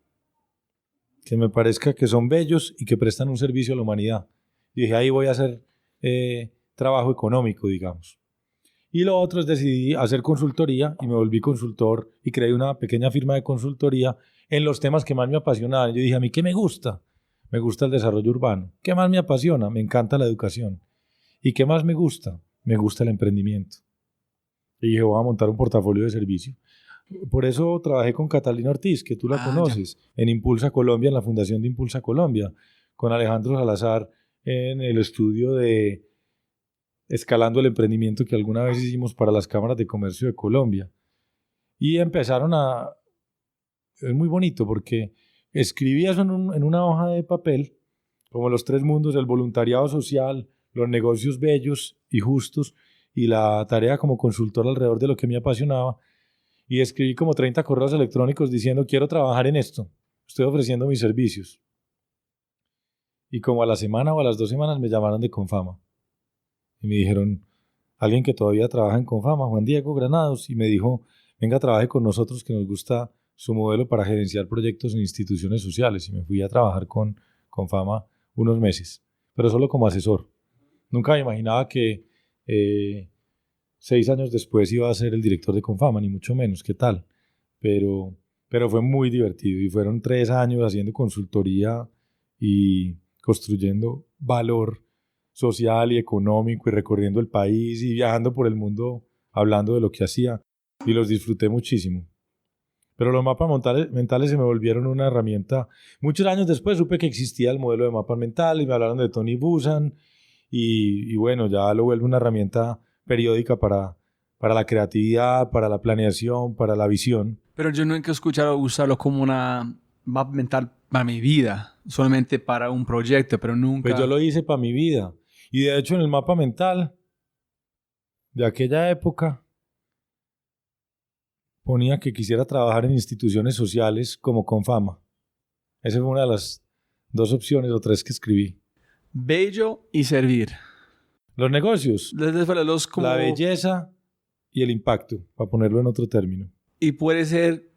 que me parezca que son bellos y que prestan un servicio a la humanidad. Y dije, ahí voy a hacer trabajo económico, digamos. Y lo otro es decidí hacer consultoría y me volví consultor y creé una pequeña firma de consultoría en los temas que más me apasionaban. Yo dije, ¿a mí qué me gusta? Me gusta el desarrollo urbano. ¿Qué más me apasiona? Me encanta la educación. ¿Y qué más me gusta? Me gusta el emprendimiento. Y dije, voy a montar un portafolio de servicio. Por eso trabajé con Catalina Ortiz, que tú la conoces, en Impulsa Colombia, en la Fundación de Impulsa Colombia, con Alejandro Salazar en el estudio de Escalando el Emprendimiento que alguna vez hicimos para las cámaras de comercio de Colombia. Y empezaron es muy bonito porque escribí eso en una hoja de papel, como los 3 mundos, el voluntariado social, los negocios bellos y justos y la tarea como consultor alrededor de lo que me apasionaba. Y escribí como 30 correos electrónicos diciendo, quiero trabajar en esto, estoy ofreciendo mis servicios. Y como a la semana o a las 2 semanas me llamaron de Confama. Y me dijeron, alguien que todavía trabaja en Confama, Juan Diego Granados, y me dijo, venga, trabaje con nosotros que nos gusta su modelo para gerenciar proyectos en instituciones sociales. Y me fui a trabajar con Confama unos meses, pero solo como asesor. Nunca me imaginaba que 6 años después iba a ser el director de Confama, ni mucho menos, ¿qué tal? Pero fue muy divertido y fueron 3 años haciendo consultoría y construyendo valor social y económico y recorriendo el país y viajando por el mundo hablando de lo que hacía y los disfruté muchísimo. Pero los mapas mentales se me volvieron una herramienta. Muchos años después supe que existía el modelo de mapas mentales y me hablaron de Tony Buzan y bueno, ya lo vuelvo una herramienta periódica para la creatividad, para la planeación, para la visión. Pero yo nunca he escuchado usarlo como una mapa mental para mi vida, solamente para un proyecto, pero nunca... Pues yo lo hice para mi vida. Y de hecho en el mapa mental de aquella época ponía que quisiera trabajar en instituciones sociales como Confama. Esa fue una de las 2 opciones o 3 que escribí. Bello y servir. Los negocios, Como... la belleza y el impacto, para ponerlo en otro término. Y puede ser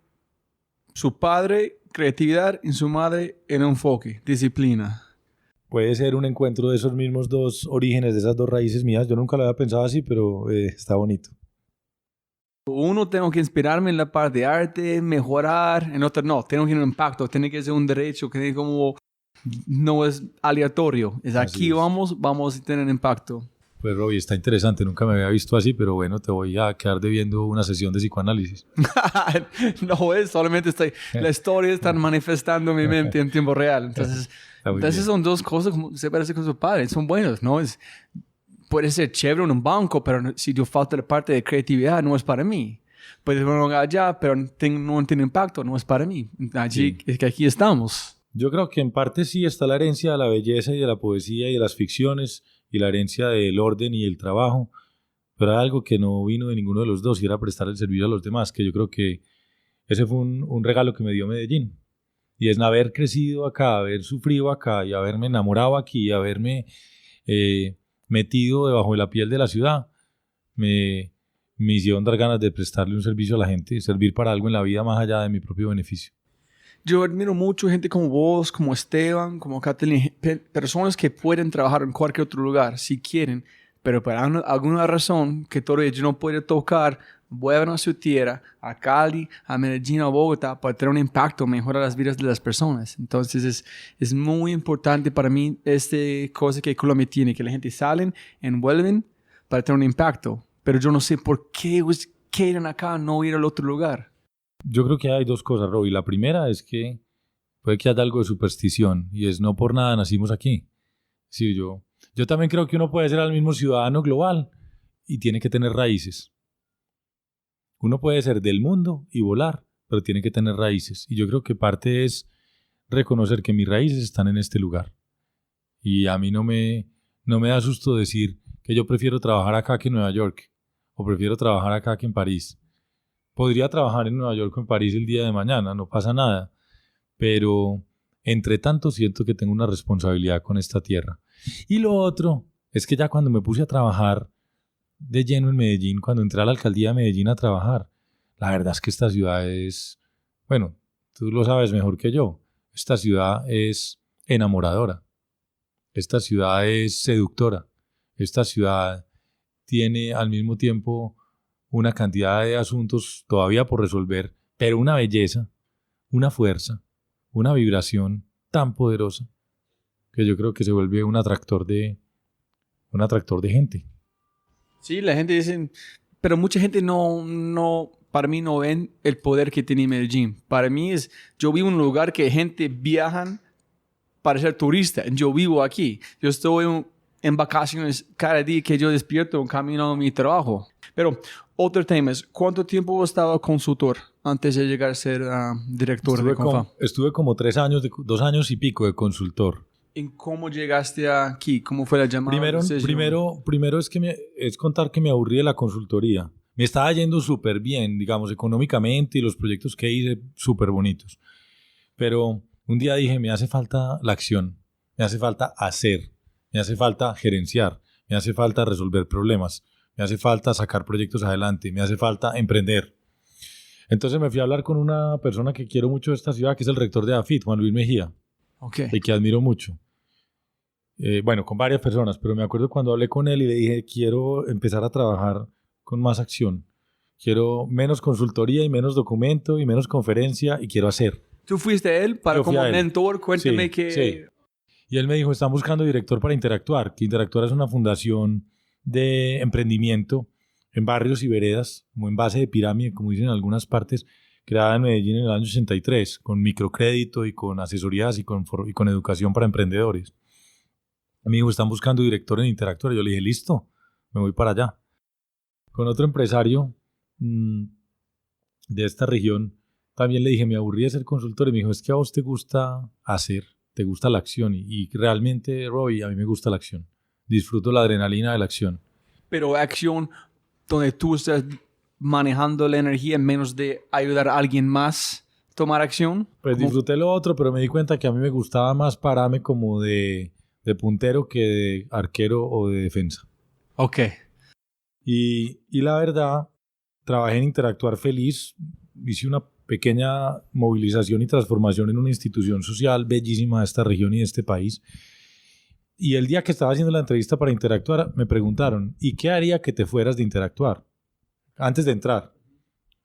su padre, creatividad, y su madre, el enfoque, disciplina. Puede ser un encuentro de esos mismos 2 orígenes, de esas 2 raíces mías. Yo nunca lo había pensado así, pero está bonito. Uno, tengo que inspirarme en la parte de arte, mejorar. En otro, no, tengo que tener un impacto, tiene que ser un derecho, que como no es aleatorio. Es aquí, vamos a tener impacto. Pues Robbie, está interesante, nunca me había visto así, pero bueno, te voy a quedar debiendo una sesión de psicoanálisis. No es, solamente la historia está manifestando en mi mente en tiempo real. Entonces son 2 cosas como se parece con su padre, son buenos, ¿no? Puede ser chévere en un banco, pero si yo falta la parte de creatividad, no es para mí. Puede ser un lugar allá, pero no tiene impacto, no es para mí. Allí, es que aquí estamos. Yo creo que en parte sí está la herencia de la belleza y de la poesía y de las ficciones y la herencia del orden y el trabajo, pero hay algo que no vino de ninguno de los dos y era prestar el servicio a los demás, que yo creo que ese fue un regalo que me dio Medellín. Y es haber crecido acá, haber sufrido acá y haberme enamorado aquí y haberme metido debajo de la piel de la ciudad, me hicieron dar ganas de prestarle un servicio a la gente, servir para algo en la vida más allá de mi propio beneficio. Yo admiro mucho gente como vos, como Esteban, como Kathleen, personas que pueden trabajar en cualquier otro lugar si quieren, pero por alguna razón que todavía yo no puedo tocar, vuelvan a su tierra, a Cali, a Medellín, a Bogotá, para tener un impacto, mejorar las vidas de las personas. Entonces es muy importante para mí esta cosa que Colombia tiene, que la gente salen y vuelven para tener un impacto. Pero yo no sé por qué quieren acá no ir al otro lugar. Yo creo que hay dos cosas, Roby. La primera es que puede que haya algo de superstición y es no por nada nacimos aquí. Sí, yo también creo que uno puede ser el mismo ciudadano global y tiene que tener raíces. Uno puede ser del mundo y volar, pero tiene que tener raíces. Y yo creo que parte es reconocer que mis raíces están en este lugar. Y a mí no me da susto decir que yo prefiero trabajar acá que en Nueva York, o prefiero trabajar acá que en París. Podría trabajar en Nueva York o en París el día de mañana, no pasa nada. Pero entre tanto siento que tengo una responsabilidad con esta tierra. Y lo otro es que ya cuando me puse a trabajar de lleno en Medellín, cuando entré a la alcaldía de Medellín a trabajar, la verdad es que esta ciudad es, bueno, tú lo sabes mejor que yo, esta ciudad es enamoradora, esta ciudad es seductora, esta ciudad tiene al mismo tiempo una cantidad de asuntos todavía por resolver, pero una belleza, una fuerza, una vibración tan poderosa que yo creo que se vuelve un atractor de gente. Sí, la gente dice, pero mucha gente no, para mí no ven el poder que tiene Medellín. Para mí yo vivo en un lugar que gente viajan para ser turista. Yo vivo aquí. Yo estoy en vacaciones cada día que yo despierto, camino a mi trabajo. Pero otro tema es, ¿cuánto tiempo estaba consultor antes de llegar a ser director de Confam? Estuve como 2 años y pico de consultor. ¿En cómo llegaste aquí? ¿Cómo fue la llamada? Primero es contar que me aburrí de la consultoría. Me estaba yendo súper bien, digamos, económicamente, y los proyectos que hice súper bonitos. Pero un día dije, me hace falta la acción, me hace falta hacer, me hace falta gerenciar, me hace falta resolver problemas, me hace falta sacar proyectos adelante, me hace falta emprender. Entonces me fui a hablar con una persona que quiero mucho de esta ciudad, que es el rector de AFIT, Juan Luis Mejía. Okay. Y que admiro mucho. Bueno, con varias personas, pero me acuerdo cuando hablé con él y le dije, quiero empezar a trabajar con más acción. Quiero menos consultoría y menos documento y menos conferencia y quiero hacer. ¿Tú fuiste a él para como mentor? Cuéntame sí, que... Sí. Y él me dijo, están buscando director para Interactuar, que Interactuar es una fundación de emprendimiento en barrios y veredas, como en base de pirámide, como dicen en algunas partes, creada en Medellín en el año 83, con microcrédito y con asesorías y con educación para emprendedores. Me dijo, están buscando director en Interactuar. Yo le dije, listo, me voy para allá. Con otro empresario de esta región, también le dije, me aburrí de ser consultor. Y me dijo, es que a vos te gusta hacer, te gusta la acción. Y realmente, Roy, a mí me gusta la acción. Disfruto la adrenalina de la acción. Pero acción donde tú estás manejando la energía en menos de ayudar a alguien más a tomar acción. Pues disfruté lo otro, pero me di cuenta que a mí me gustaba más pararme como de puntero que de arquero o de defensa. Ok. Y la verdad, trabajé en Interactuar feliz, hice una pequeña movilización y transformación en una institución social bellísima de esta región y de este país. Y el día que estaba haciendo la entrevista para Interactuar, me preguntaron, ¿y qué haría que te fueras de Interactuar? Antes de entrar.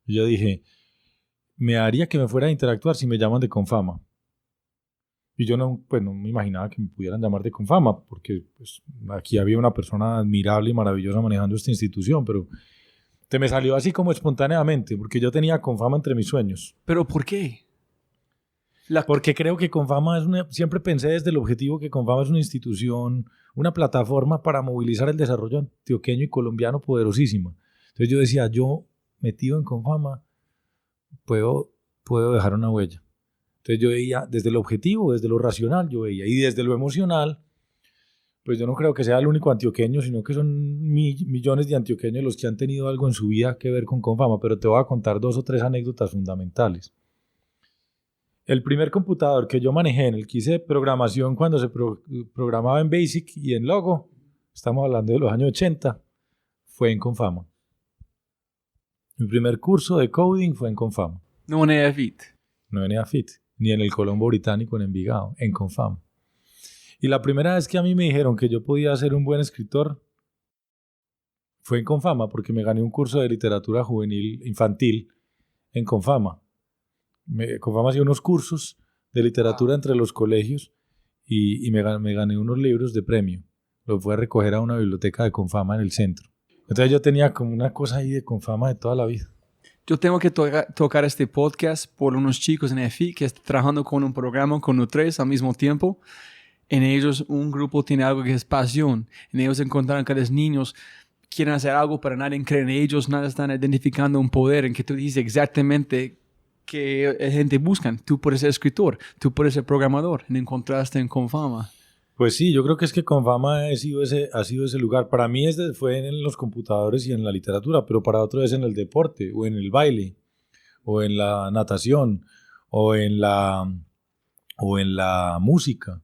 Y yo dije, me haría que me fuera a Interactuar si me llaman de Confama. Y yo no me imaginaba que me pudieran llamar de Confama, porque pues, aquí había una persona admirable y maravillosa manejando esta institución, pero te me salió así como espontáneamente, porque yo tenía Confama entre mis sueños. ¿Pero por qué? Porque creo que Confama siempre pensé desde el objetivo que Confama es una institución, una plataforma para movilizar el desarrollo antioqueño y colombiano poderosísima. Entonces yo decía, yo metido en Confama, puedo dejar una huella. Entonces yo veía desde el objetivo, desde lo racional, yo veía, y desde lo emocional, pues yo no creo que sea el único antioqueño, sino que son millones de antioqueños los que han tenido algo en su vida que ver con Confama, pero te voy a contar 2 o 3 anécdotas fundamentales. El primer computador que yo manejé, en el que hice programación cuando se programaba en BASIC y en Logo, estamos hablando de los años 80, fue en Confama. Mi primer curso de coding fue en Confama. No en EFIT. No en EAFIT, ni en el Colombo Británico en Envigado, en Confama. Y la primera vez que a mí me dijeron que yo podía ser un buen escritor fue en Confama, porque me gané un curso de literatura juvenil infantil en Confama. Confama hacía unos cursos de literatura entre los colegios y me gané unos libros de premio. Los fui a recoger a una biblioteca de Confama en el centro. Entonces yo tenía como una cosa ahí de Confama de toda la vida. Yo tengo que tocar este podcast por unos chicos en EFI que están trabajando con un programa con U3 al mismo tiempo. En ellos un grupo tiene algo que es pasión. En ellos encontraron que los niños quieren hacer algo, pero nadie cree en ellos, nada están identificando un poder en que tú dices exactamente que la gente buscan. Tú puedes ser escritor, tú puedes ser programador, en encontraste en Confama. Pues sí, yo creo que es que Confama ha sido ese lugar. Para mí fue en los computadores y en la literatura, pero para otros es en el deporte, o en el baile, o en la natación, o en la música.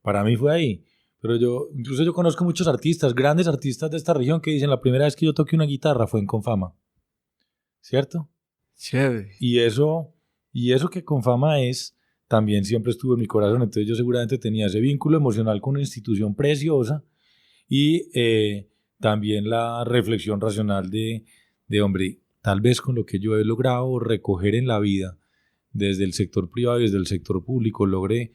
Para mí fue ahí. Pero incluso yo conozco muchos artistas, grandes artistas de esta región, que dicen la primera vez que yo toqué una guitarra fue en Confama. ¿Cierto? Chévere. Y eso que Confama también siempre estuvo en mi corazón. Entonces yo seguramente tenía ese vínculo emocional con una institución preciosa y también la reflexión racional de hombre, tal vez con lo que yo he logrado recoger en la vida desde el sector privado y desde el sector público, logré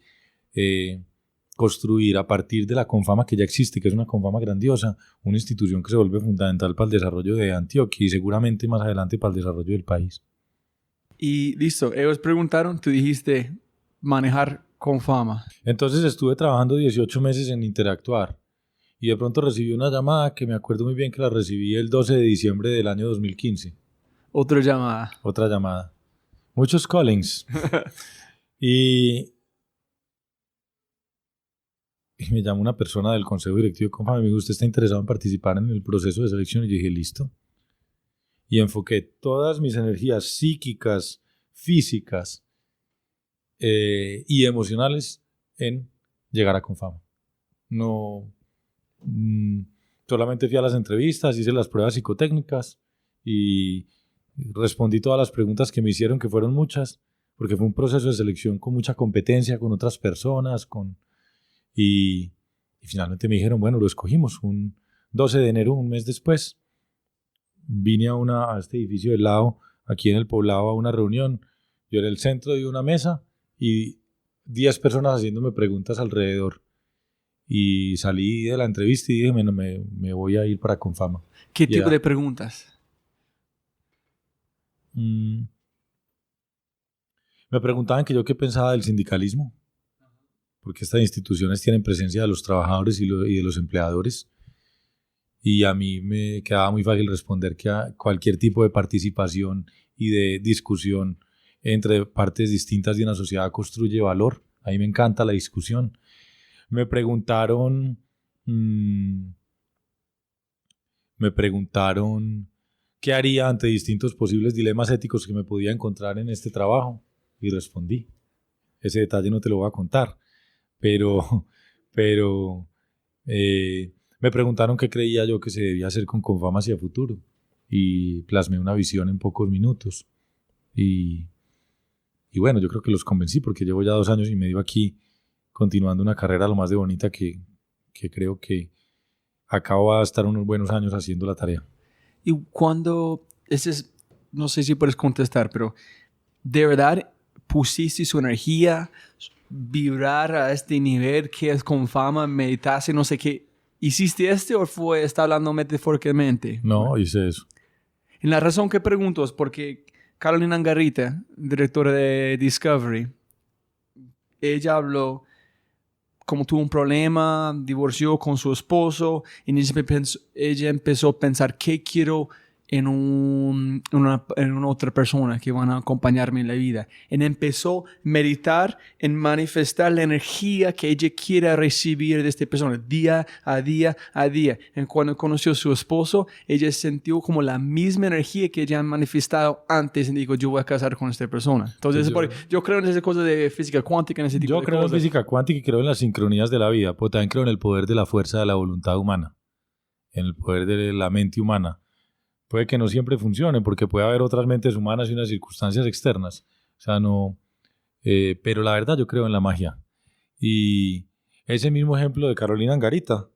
construir a partir de la Confama que ya existe, que es una Confama grandiosa, una institución que se vuelve fundamental para el desarrollo de Antioquia y seguramente más adelante para el desarrollo del país. Y listo, ellos preguntaron, tú dijiste manejar Confama. Entonces estuve trabajando 18 meses en Interactuar y de pronto recibí una llamada que me acuerdo muy bien que la recibí el 12 de diciembre del año 2015. Otra llamada. Otra llamada. Muchos callings. y me llamó una persona del consejo directivo de Confama y me dijo, ¿usted está interesado en participar en el proceso de selección? Y yo dije, listo. Y enfoqué todas mis energías psíquicas, físicas y emocionales en llegar a Confama. No, solamente fui a las entrevistas, hice las pruebas psicotécnicas y respondí todas las preguntas que me hicieron, que fueron muchas, porque fue un proceso de selección con mucha competencia, con otras personas, y finalmente me dijeron, bueno, lo escogimos. Un 12 de enero, un mes después, vine a este edificio del lado, aquí en el Poblado, a una reunión. Yo era el centro de una mesa y 10 personas haciéndome preguntas alrededor. Y salí de la entrevista y dije, bueno, me voy a ir para Confama. ¿Qué tipo de preguntas? Me preguntaban que yo qué pensaba del sindicalismo, porque estas instituciones tienen presencia de los trabajadores y de los empleadores. Y a mí me quedaba muy fácil responder que a cualquier tipo de participación y de discusión entre partes distintas de una sociedad construye valor. A mí me encanta la discusión. Me preguntaron qué haría ante distintos posibles dilemas éticos que me podía encontrar en este trabajo y respondí. Ese detalle no te lo voy a contar, pero me preguntaron qué creía yo que se debía hacer con Confama hacia futuro y plasmé una visión en pocos minutos y bueno, yo creo que los convencí porque llevo ya 2 años y medio aquí continuando una carrera lo más de bonita que creo que acabo va a estar unos buenos años haciendo la tarea. Y cuando, no sé si puedes contestar, pero ¿de verdad pusiste su energía, vibrar a este nivel que es Confama, meditaste, no sé qué? ¿Hiciste o está hablando metafóricamente? No, hice eso. Y la razón que pregunto es porque Carolina Angarita, directora de Discovery, ella habló como tuvo un problema, divorció con su esposo y ella empezó a pensar, ¿qué quiero en una otra persona que van a acompañarme en la vida. Y empezó a meditar en manifestar la energía que ella quiera recibir de esta persona día a día a día. Y cuando conoció a su esposo, ella sintió como la misma energía que ella ha manifestado antes y dijo, yo voy a casar con esta persona. Entonces, yo creo en esas cosas de física cuántica, en ese tipo de cosas. Yo creo en física cuántica y creo en las sincronías de la vida, pero también creo en el poder de la fuerza de la voluntad humana, en el poder de la mente humana. Puede que no siempre funcione, porque puede haber otras mentes humanas y unas circunstancias externas. O sea, no... pero la verdad yo creo en la magia. Y ese mismo ejemplo de Carolina Angarita,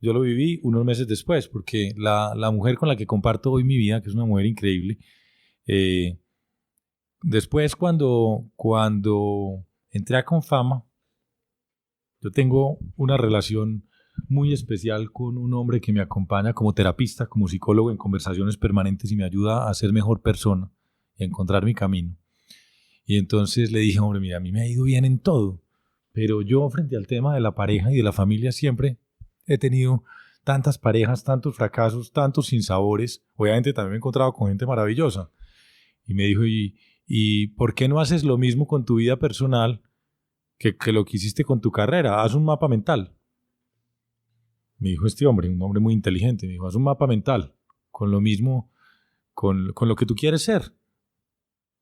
yo lo viví unos meses después, porque la mujer con la que comparto hoy mi vida, que es una mujer increíble, después cuando entré a Confama, yo tengo una relación muy especial con un hombre que me acompaña como terapista, como psicólogo en conversaciones permanentes y me ayuda a ser mejor persona y a encontrar mi camino. Y entonces le dije, hombre, mira, a mí me ha ido bien en todo, pero yo frente al tema de la pareja y de la familia siempre he tenido tantas parejas, tantos fracasos, tantos sinsabores. Obviamente también me he encontrado con gente maravillosa. Y me dijo, ¿y por qué no haces lo mismo con tu vida personal que lo que hiciste con tu carrera? Haz un mapa mental. Me dijo este hombre, un hombre muy inteligente, me dijo, haz un mapa mental con lo mismo, con lo que tú quieres ser,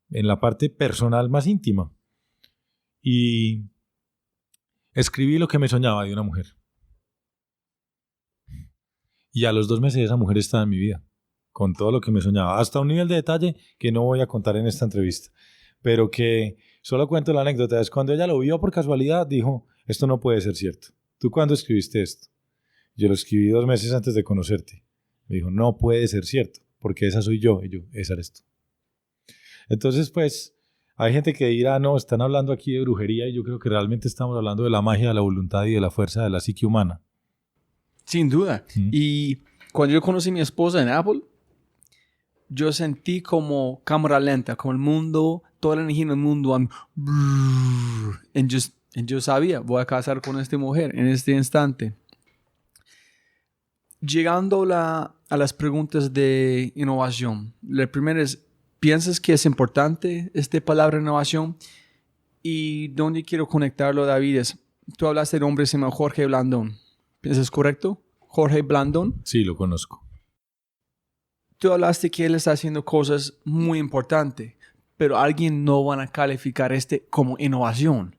en la parte personal más íntima. Y escribí lo que me soñaba de una mujer. Y a los 2 meses esa mujer estaba en mi vida, con todo lo que me soñaba, hasta un nivel de detalle que no voy a contar en esta entrevista, pero que solo cuento la anécdota. Es cuando ella lo vio por casualidad, dijo, esto no puede ser cierto. ¿Tú cuándo escribiste esto? Yo lo escribí 2 meses antes de conocerte. Me dijo, no puede ser cierto, porque esa soy yo. Y yo, esa eres tú. Entonces, pues, hay gente que dirá, no, están hablando aquí de brujería, y yo creo que realmente estamos hablando de la magia, de la voluntad y de la fuerza de la psique humana. Sin duda. Y cuando yo conocí a mi esposa en Apple, yo sentí como cámara lenta, como el mundo, toda la energía en el mundo. Y yo sabía, voy a casar con esta mujer en este instante. Llegando a las preguntas de innovación. La primera es, ¿piensas que es importante esta palabra innovación? Y donde quiero conectarlo, David, es, tú hablaste de un hombre que se llama Jorge Blandón. ¿Es correcto? Jorge Blandón. Sí, lo conozco. Tú hablaste que él está haciendo cosas muy importantes, pero alguien no van a calificar como innovación.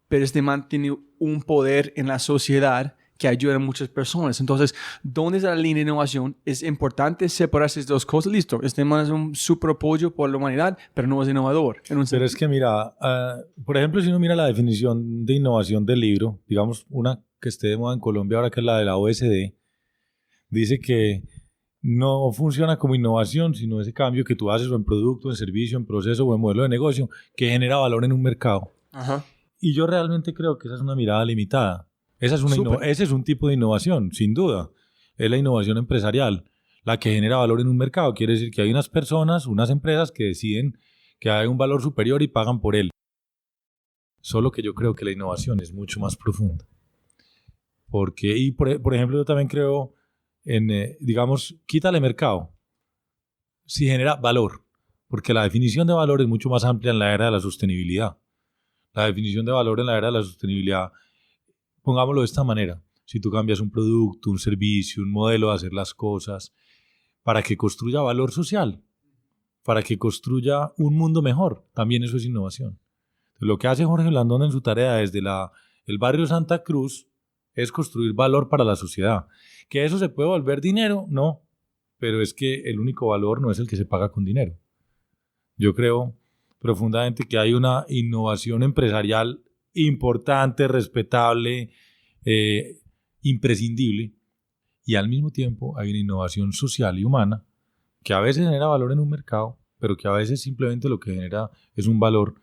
Pero mantiene un poder en la sociedad que ayuda a muchas personas. Entonces, ¿dónde está la línea de innovación? Es importante separar esas dos cosas. Listo, man es un super apoyo por la humanidad, pero no es innovador. Pero es que mira, por ejemplo, si uno mira la definición de innovación del libro, digamos una que esté de moda en Colombia ahora, que es la de la OSD, dice que no funciona como innovación, sino ese cambio que tú haces o en producto, en servicio, en proceso o en modelo de negocio que genera valor en un mercado. Ajá. Y yo realmente creo que esa es una mirada limitada. Ese es un tipo de innovación, sin duda. Es la innovación empresarial, la que genera valor en un mercado. Quiere decir que hay unas personas, unas empresas que deciden que hay un valor superior y pagan por él. Solo que yo creo que la innovación es mucho más profunda. Porque, por ejemplo, yo también creo digamos, quítale mercado. Si genera valor. Porque la definición de valor es mucho más amplia en la era de la sostenibilidad. La definición de valor en la era de la sostenibilidad, pongámoslo de esta manera, si tú cambias un producto, un servicio, un modelo de hacer las cosas, para que construya valor social, para que construya un mundo mejor, también eso es innovación. Entonces, lo que hace Jorge Blandón en su tarea desde el barrio Santa Cruz es construir valor para la sociedad. ¿Que eso se puede volver dinero? No, pero es que el único valor no es el que se paga con dinero. Yo creo profundamente que hay una innovación empresarial importante, respetable, imprescindible, y al mismo tiempo hay una innovación social y humana que a veces genera valor en un mercado, pero que a veces simplemente lo que genera es un valor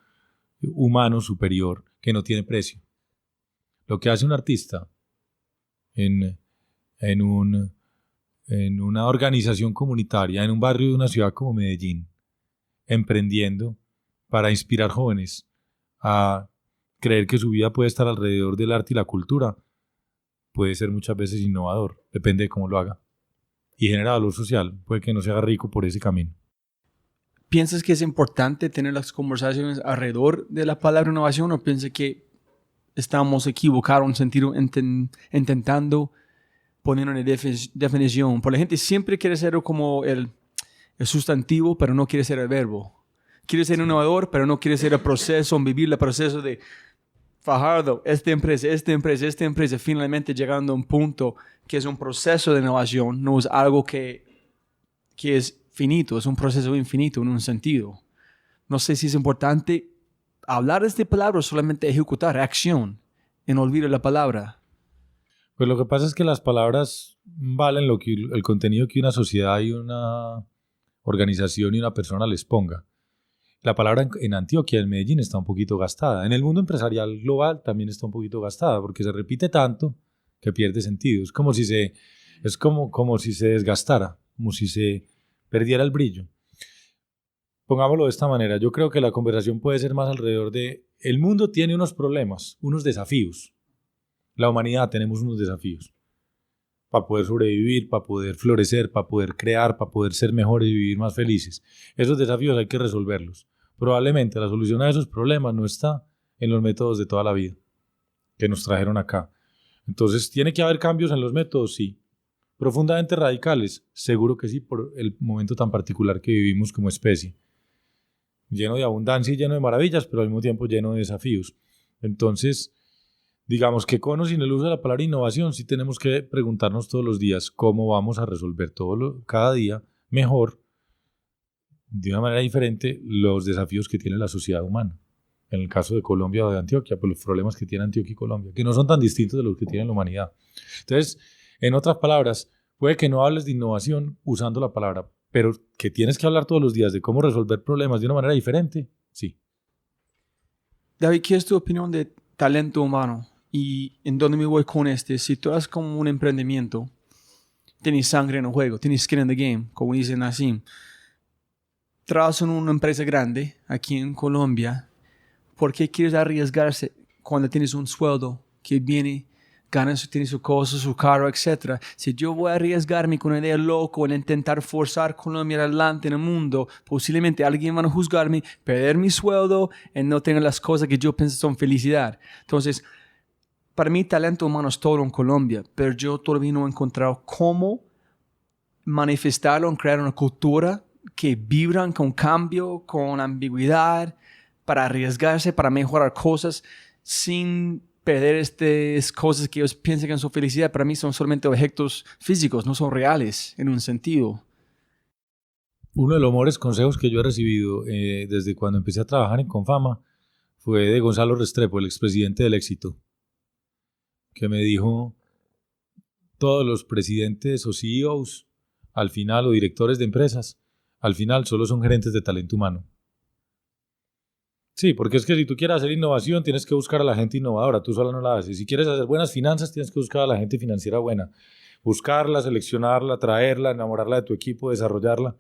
humano superior que no tiene precio. Lo que hace un artista en una organización comunitaria, en un barrio de una ciudad como Medellín, emprendiendo para inspirar jóvenes a creer que su vida puede estar alrededor del arte y la cultura, puede ser muchas veces innovador, depende de cómo lo haga. y genera valor social. Puede que no se haga rico por ese camino. ¿Piensas que es importante tener las conversaciones alrededor de la palabra innovación o piensas que estamos equivocados en un sentido intentando poner una definición? Porque la gente siempre quiere ser como el sustantivo, pero no quiere ser el verbo. Quiere ser innovador, pero no quiere ser el proceso, vivir el proceso de Fajardo, esta empresa, finalmente llegando a un punto que es un proceso de innovación, no es algo que es finito, es un proceso infinito en un sentido. No sé si es importante hablar de esta palabra o solamente ejecutar, acción, en olvidar la palabra. Pues lo que pasa es que las palabras valen el contenido que una sociedad y una organización y una persona les ponga. La palabra en Antioquia, en Medellín, está un poquito gastada. En el mundo empresarial global también está un poquito gastada porque se repite tanto que pierde sentido. Es como si se desgastara, como si se perdiera el brillo. Pongámoslo de esta manera. Yo creo que la conversación puede ser más alrededor de el mundo tiene unos problemas, unos desafíos. La humanidad tenemos unos desafíos para poder sobrevivir, para poder florecer, para poder crear, para poder ser mejores y vivir más felices. Esos desafíos hay que resolverlos. Probablemente la solución a esos problemas no está en los métodos de toda la vida que nos trajeron acá. Entonces, ¿tiene que haber cambios en los métodos? Sí. ¿Profundamente radicales? Seguro que sí, por el momento tan particular que vivimos como especie. Lleno de abundancia y lleno de maravillas, pero al mismo tiempo lleno de desafíos. Entonces, digamos que con o sin el uso de la palabra innovación, sí tenemos que preguntarnos todos los días cómo vamos a resolver cada día mejor, de una manera diferente, los desafíos que tiene la sociedad humana. En el caso de Colombia o de Antioquia, pues los problemas que tiene Antioquia y Colombia, que no son tan distintos de los que tiene la humanidad. Entonces, en otras palabras, puede que no hables de innovación usando la palabra, pero que tienes que hablar todos los días de cómo resolver problemas de una manera diferente, sí. David, ¿qué es tu opinión de talento humano? ¿Y en dónde me voy con este? Si tú haces como un emprendimiento, tienes sangre en el juego, tienes skin in the game, como dice Nassim. Trabajas en una empresa grande aquí en Colombia. ¿Por qué quieres arriesgarse cuando tienes un sueldo que viene, ganas, tienes su cosa, su carro, etc.? Si yo voy a arriesgarme con una idea loca en intentar forzar Colombia adelante en el mundo, posiblemente alguien va a juzgarme, perder mi sueldo y no tener las cosas que yo pienso son felicidad. Entonces, para mí, talento humano es todo en Colombia, pero yo todavía no he encontrado cómo manifestarlo en crear una cultura que vibran con cambio, con ambigüedad, para arriesgarse, para mejorar cosas, sin perder estas cosas que ellos piensan que son felicidad. Para mí son solamente objetos físicos, no son reales en un sentido. Uno de los mejores consejos que yo he recibido desde cuando empecé a trabajar en Confama fue de Gonzalo Restrepo, el expresidente del Éxito, que me dijo: todos los presidentes o CEOs, al final, o directores de empresas, al final solo son gerentes de talento humano. Sí, porque es que si tú quieres hacer innovación, tienes que buscar a la gente innovadora, tú sola no la haces. Si quieres hacer buenas finanzas, tienes que buscar a la gente financiera buena. Buscarla, seleccionarla, traerla, enamorarla de tu equipo, desarrollarla.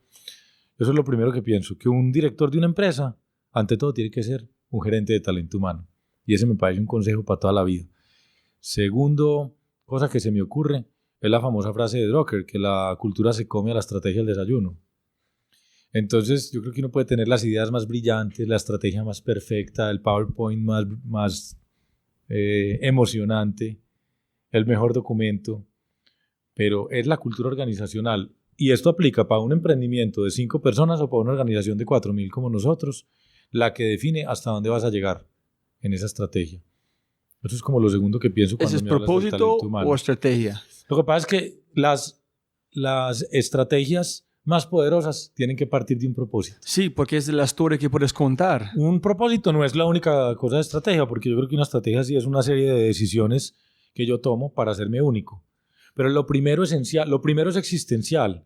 Eso es lo primero que pienso, que un director de una empresa, ante todo, tiene que ser un gerente de talento humano. Y ese me parece un consejo para toda la vida. Segundo, cosa que se me ocurre, es la famosa frase de Drucker, que la cultura se come a la estrategia del desayuno. Entonces, yo creo que uno puede tener las ideas más brillantes, la estrategia más perfecta, el PowerPoint más emocionante, el mejor documento, pero es la cultura organizacional. Y esto aplica para un emprendimiento de 5 personas o para una organización de 4.000 como nosotros, la que define hasta dónde vas a llegar en esa estrategia. Eso es como lo segundo que pienso cuando ¿Ese me es hablas del propósito talento humano. o estrategia? Lo que pasa es que las estrategias más poderosas tienen que partir de un propósito. Sí, porque es de la historia que puedes contar. Un propósito no es la única cosa de estrategia, porque yo creo que una estrategia sí es una serie de decisiones que yo tomo para hacerme único. Pero lo primero es existencial.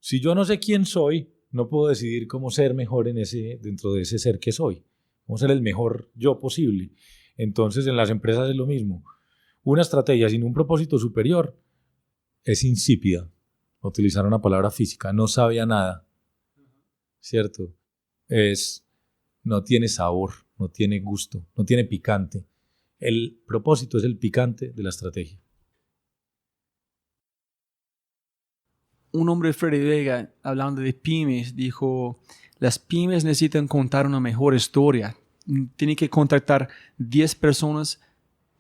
Si yo no sé quién soy, no puedo decidir cómo ser mejor dentro de ese ser que soy. Cómo ser el mejor yo posible. Entonces, en las empresas es lo mismo. Una estrategia sin un propósito superior es insípida. Utilizar una palabra física, no sabe a nada, ¿cierto? No tiene sabor, no tiene gusto, no tiene picante. El propósito es el picante de la estrategia. un hombre, Freddy Vega, hablando de pymes, dijo, las pymes necesitan contar una mejor historia. Tienen que contactar 10 personas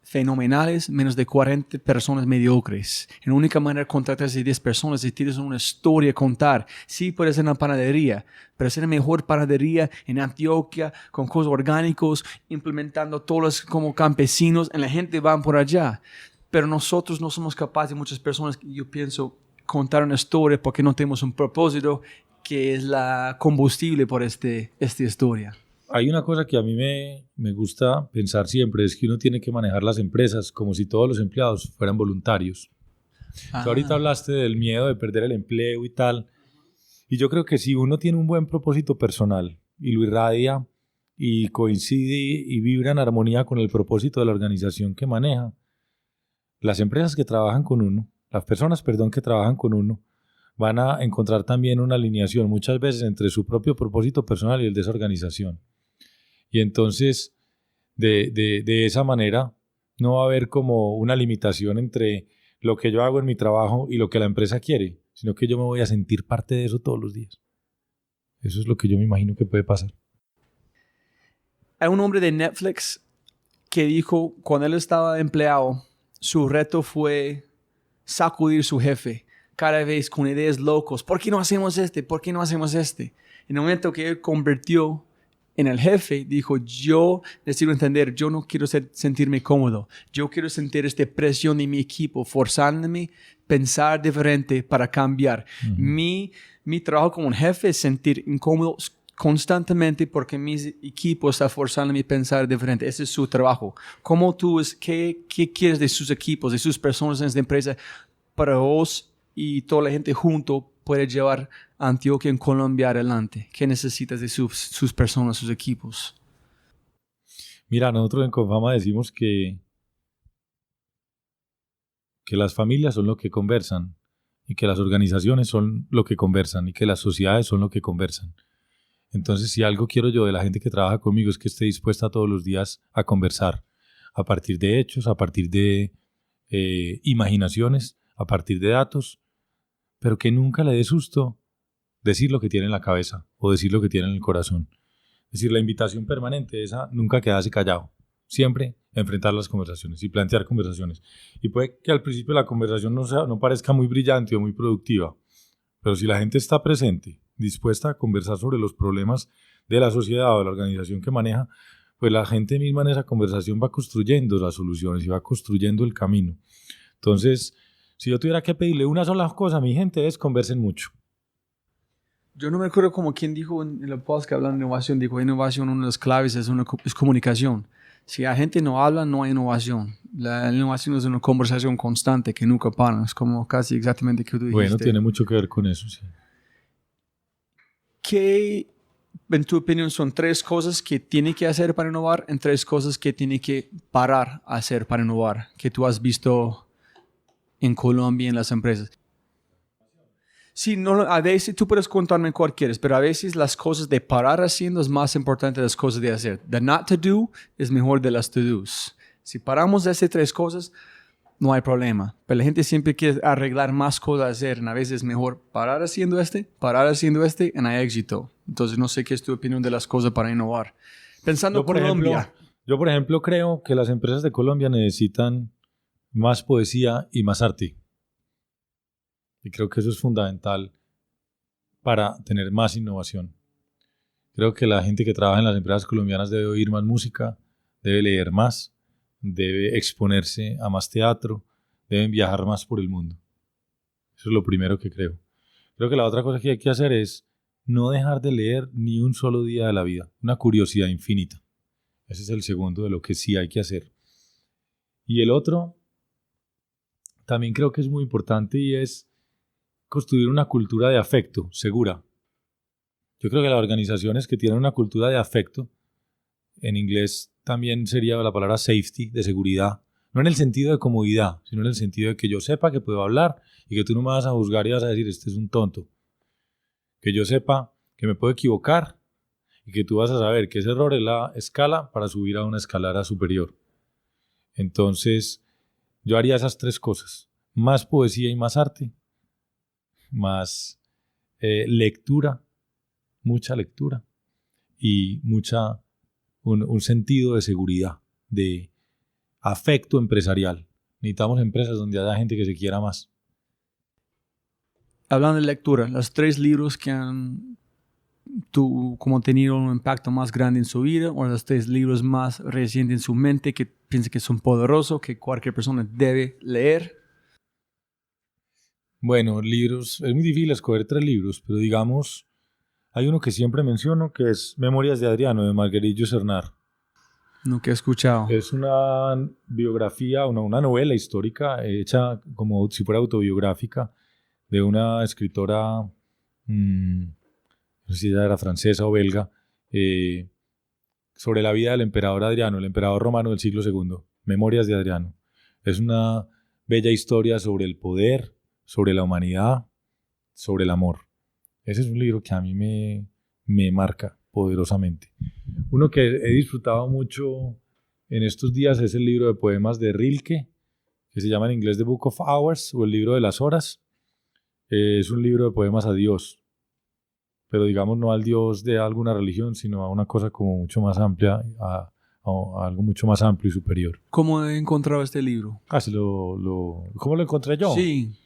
fenomenales, menos de 40 personas mediocres. Y la única manera de contactar a esas 10 personas es si tienes una historia a contar. Sí, puede ser una panadería, pero ser la mejor panadería en Antioquia, con cosas orgánicos, implementando todos como campesinos, y la gente va por allá. Pero nosotros no somos capaces, muchas personas, yo pienso, contar una historia porque no tenemos un propósito que es la combustible por esta historia. Hay una cosa que a mí me gusta pensar siempre, es que uno tiene que manejar las empresas como si todos los empleados fueran voluntarios. Tú ahorita hablaste del miedo de perder el empleo y tal, y yo creo que si uno tiene un buen propósito personal y lo irradia y coincide y vibra en armonía con el propósito de la organización que maneja, las empresas que trabajan con uno, las personas, que trabajan con uno, van a encontrar también una alineación muchas veces entre su propio propósito personal y el de esa organización. Y entonces, de esa manera, no va a haber como una limitación entre lo que yo hago en mi trabajo y lo que la empresa quiere, sino que yo me voy a sentir parte de eso todos los días. Eso es lo que yo me imagino que puede pasar. Hay un hombre de Netflix que dijo, cuando él estaba empleado, su reto fue sacudir su jefe cada vez con ideas locos. ¿Por qué no hacemos este? ¿Por qué no hacemos este? En el momento que él convirtió en el jefe, dijo, yo necesito entender, yo no quiero sentirme cómodo. Yo quiero sentir esta presión de mi equipo, forzándome a pensar diferente para cambiar. Uh-huh. Mi trabajo como un jefe es sentir incómodo constantemente porque mi equipo está forzándome a pensar diferente. Ese es su trabajo. ¿Cómo tú qué quieres de sus equipos, de sus personas en esta empresa para vos y toda la gente junto puede llevar a Antioquia en Colombia adelante? ¿Qué necesitas de sus personas, sus equipos? Mira, nosotros en Confama decimos que las familias son lo que conversan y que las organizaciones son lo que conversan y que las sociedades son lo que conversan. Entonces, si algo quiero yo de la gente que trabaja conmigo es que esté dispuesta todos los días a conversar a partir de hechos, a partir de imaginaciones, a partir de datos, pero que nunca le dé susto decir lo que tiene en la cabeza o decir lo que tiene en el corazón. Es decir, la invitación permanente esa, nunca quedarse callado. Siempre enfrentar las conversaciones y plantear conversaciones. Y puede que al principio la conversación no parezca muy brillante o muy productiva, pero si la gente está presente, dispuesta a conversar sobre los problemas de la sociedad o de la organización que maneja, pues la gente misma en esa conversación va construyendo las soluciones y va construyendo el camino. Entonces, si yo tuviera que pedirle una sola cosa a mi gente es conversen mucho. Yo no me acuerdo como quien dijo en el podcast que hablando de innovación, dijo innovación, una de las claves es comunicación. Si la gente no habla, no hay innovación. La innovación es una conversación constante que nunca para. Es como casi exactamente lo que tú dijiste. Bueno, tiene mucho que ver con eso, sí. ¿Qué, en tu opinión, son 3 cosas que tiene que hacer para innovar y 3 cosas que tiene que parar a hacer para innovar, que tú has visto en Colombia en las empresas? Sí, no, a veces tú puedes contarme cuál quieres, pero a veces las cosas de parar haciendo es más importante de las cosas de hacer. The not to do es mejor de las to do's. Si paramos de esas 3 cosas, no hay problema. Pero la gente siempre quiere arreglar más cosas a hacer. A veces es mejor parar haciendo y hay éxito. Entonces no sé qué es tu opinión de las cosas para innovar. Pensando en Colombia. Yo, por ejemplo, creo que las empresas de Colombia necesitan más poesía y más arte. Y creo que eso es fundamental para tener más innovación. Creo que la gente que trabaja en las empresas colombianas debe oír más música, debe leer más, debe exponerse a más teatro, deben viajar más por el mundo. Eso es lo primero que creo. Creo que la otra cosa que hay que hacer es no dejar de leer ni un solo día de la vida. Una curiosidad infinita. Ese es el segundo de lo que sí hay que hacer. Y el otro, también creo que es muy importante y es construir una cultura de afecto segura. Yo creo que las organizaciones que tienen una cultura de afecto, en inglés también sería la palabra safety, de seguridad, no en el sentido de comodidad, sino en el sentido de que yo sepa que puedo hablar y que tú no me vas a juzgar y vas a decir, este es un tonto. Que yo sepa que me puedo equivocar y que tú vas a saber que ese error es la escala para subir a una escalera superior. Entonces, yo haría esas 3 cosas, más poesía y más arte, más lectura, mucha lectura y un sentido de seguridad, de afecto empresarial. Necesitamos empresas donde haya gente que se quiera más. Hablando de lectura, los 3 libros que han como tenido un impacto más grande en su vida, o los 3 libros más recientes en su mente que piensa que son poderosos, que cualquier persona debe leer. Bueno, libros, es muy difícil escoger 3 libros, pero digamos, hay uno que siempre menciono que es Memorias de Adriano, de Marguerite Yourcenar. Nunca he escuchado. Es una biografía, una novela histórica hecha como si fuera autobiográfica de una escritora, no sé si ella era francesa o belga, sobre la vida del emperador Adriano, el emperador romano del siglo II. Memorias de Adriano. Es una bella historia sobre el poder, sobre la humanidad, sobre el amor. Ese es un libro que a mí me marca poderosamente. Uno que he disfrutado mucho en estos días es el libro de poemas de Rilke, que se llama en inglés The Book of Hours, o el libro de las horas. Es un libro de poemas a Dios, pero digamos no al Dios de alguna religión, sino a una cosa como mucho más amplia, a algo mucho más amplio y superior. ¿Cómo he encontrado este libro? ¿Cómo lo encontré yo? Sí.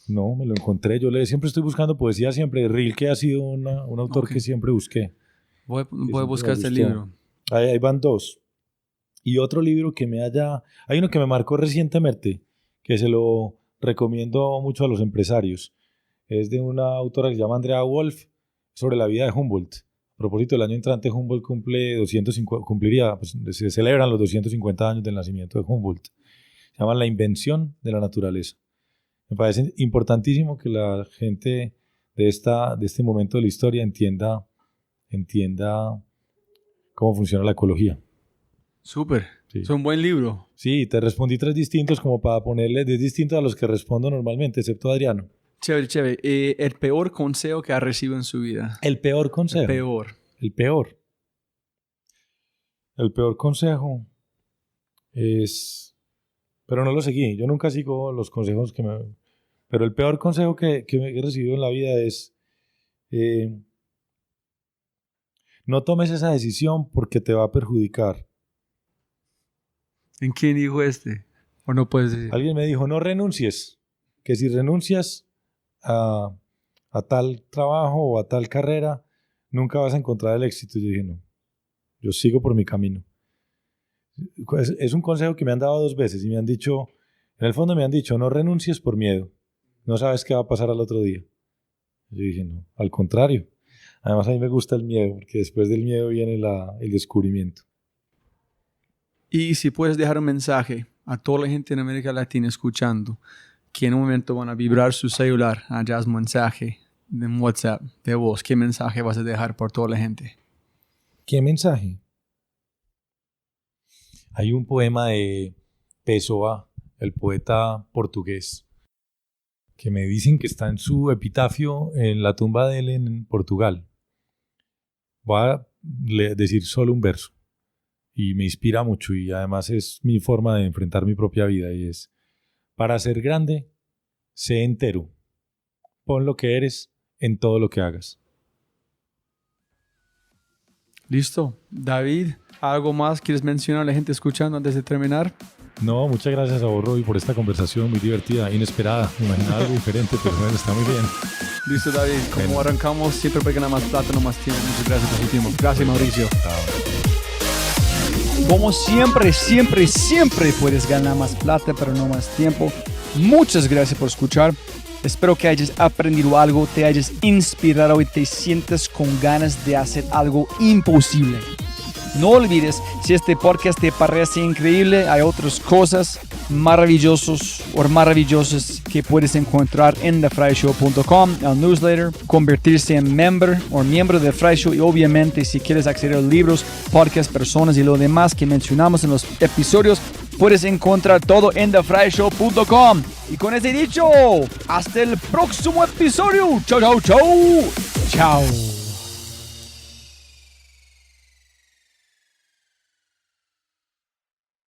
No, me lo encontré. Siempre estoy buscando poesía, siempre. Rilke ha sido un autor que siempre busqué. Voy a buscar este libro. Ahí van 2. Y otro libro hay uno que me marcó recientemente, que se lo recomiendo mucho a los empresarios. Es de una autora que se llama Andrea Wolf, sobre la vida de Humboldt. A propósito, el año entrante Humboldt se celebran los 250 años del nacimiento de Humboldt. Se llama La invención de la naturaleza. Me parece importantísimo que la gente de este momento de la historia entienda cómo funciona la ecología. Súper. Sí. Es un buen libro. Sí, te respondí 3 distintos como para ponerle 10 distintos a los que respondo normalmente, excepto a Adriano. Chévere. El peor consejo que ha recibido en su vida. El peor consejo. El peor consejo es... Pero no lo seguí. Yo nunca sigo los consejos que me... Pero el peor consejo que he recibido en la vida es... no tomes esa decisión porque te va a perjudicar. ¿En quién dijo este? ¿O no puedes decir? Alguien me dijo, no renuncies. Que si renuncias a tal trabajo o a tal carrera, nunca vas a encontrar el éxito. Yo dije, no. Yo sigo por mi camino. Es un consejo que me han dado 2 veces y me han dicho, en el fondo me han dicho, no renuncies por miedo. No sabes qué va a pasar al otro día. Yo dije, no, al contrario. Además a mí me gusta el miedo, porque después del miedo viene el descubrimiento. Y si puedes dejar un mensaje a toda la gente en América Latina escuchando, que en un momento van a vibrar su celular, allá es un mensaje de WhatsApp, de voz, ¿qué mensaje vas a dejar por toda la gente? ¿Qué mensaje? Hay un poema de Pessoa, el poeta portugués, que me dicen que está en su epitafio en la tumba de él en Portugal. Voy a decir solo un verso y me inspira mucho y además es mi forma de enfrentar mi propia vida y es: para ser grande, sé entero. Pon lo que eres en todo lo que hagas. Listo. David, ¿algo más quieres mencionar a la gente escuchando antes de terminar? No, muchas gracias a vos, Roby, por esta conversación muy divertida, inesperada. Me imaginaba algo diferente, pero bueno, está muy bien. Listo, David. Como arrancamos, siempre para ganar más plata, no más tiempo. Muchas gracias por su tiempo. Gracias, Mauricio. Como siempre puedes ganar más plata, pero no más tiempo. Muchas gracias por escuchar. Espero que hayas aprendido algo, te hayas inspirado y te sientas con ganas de hacer algo imposible. No olvides, si este podcast te parece increíble, hay otras cosas maravillosas que puedes encontrar en thefryshow.com, el newsletter, convertirse en miembro de Fry Show y obviamente si quieres acceder a libros, podcasts, personas y lo demás que mencionamos en los episodios, puedes encontrar todo en thefryshow.com. Y con ese dicho, hasta el próximo episodio. Chao.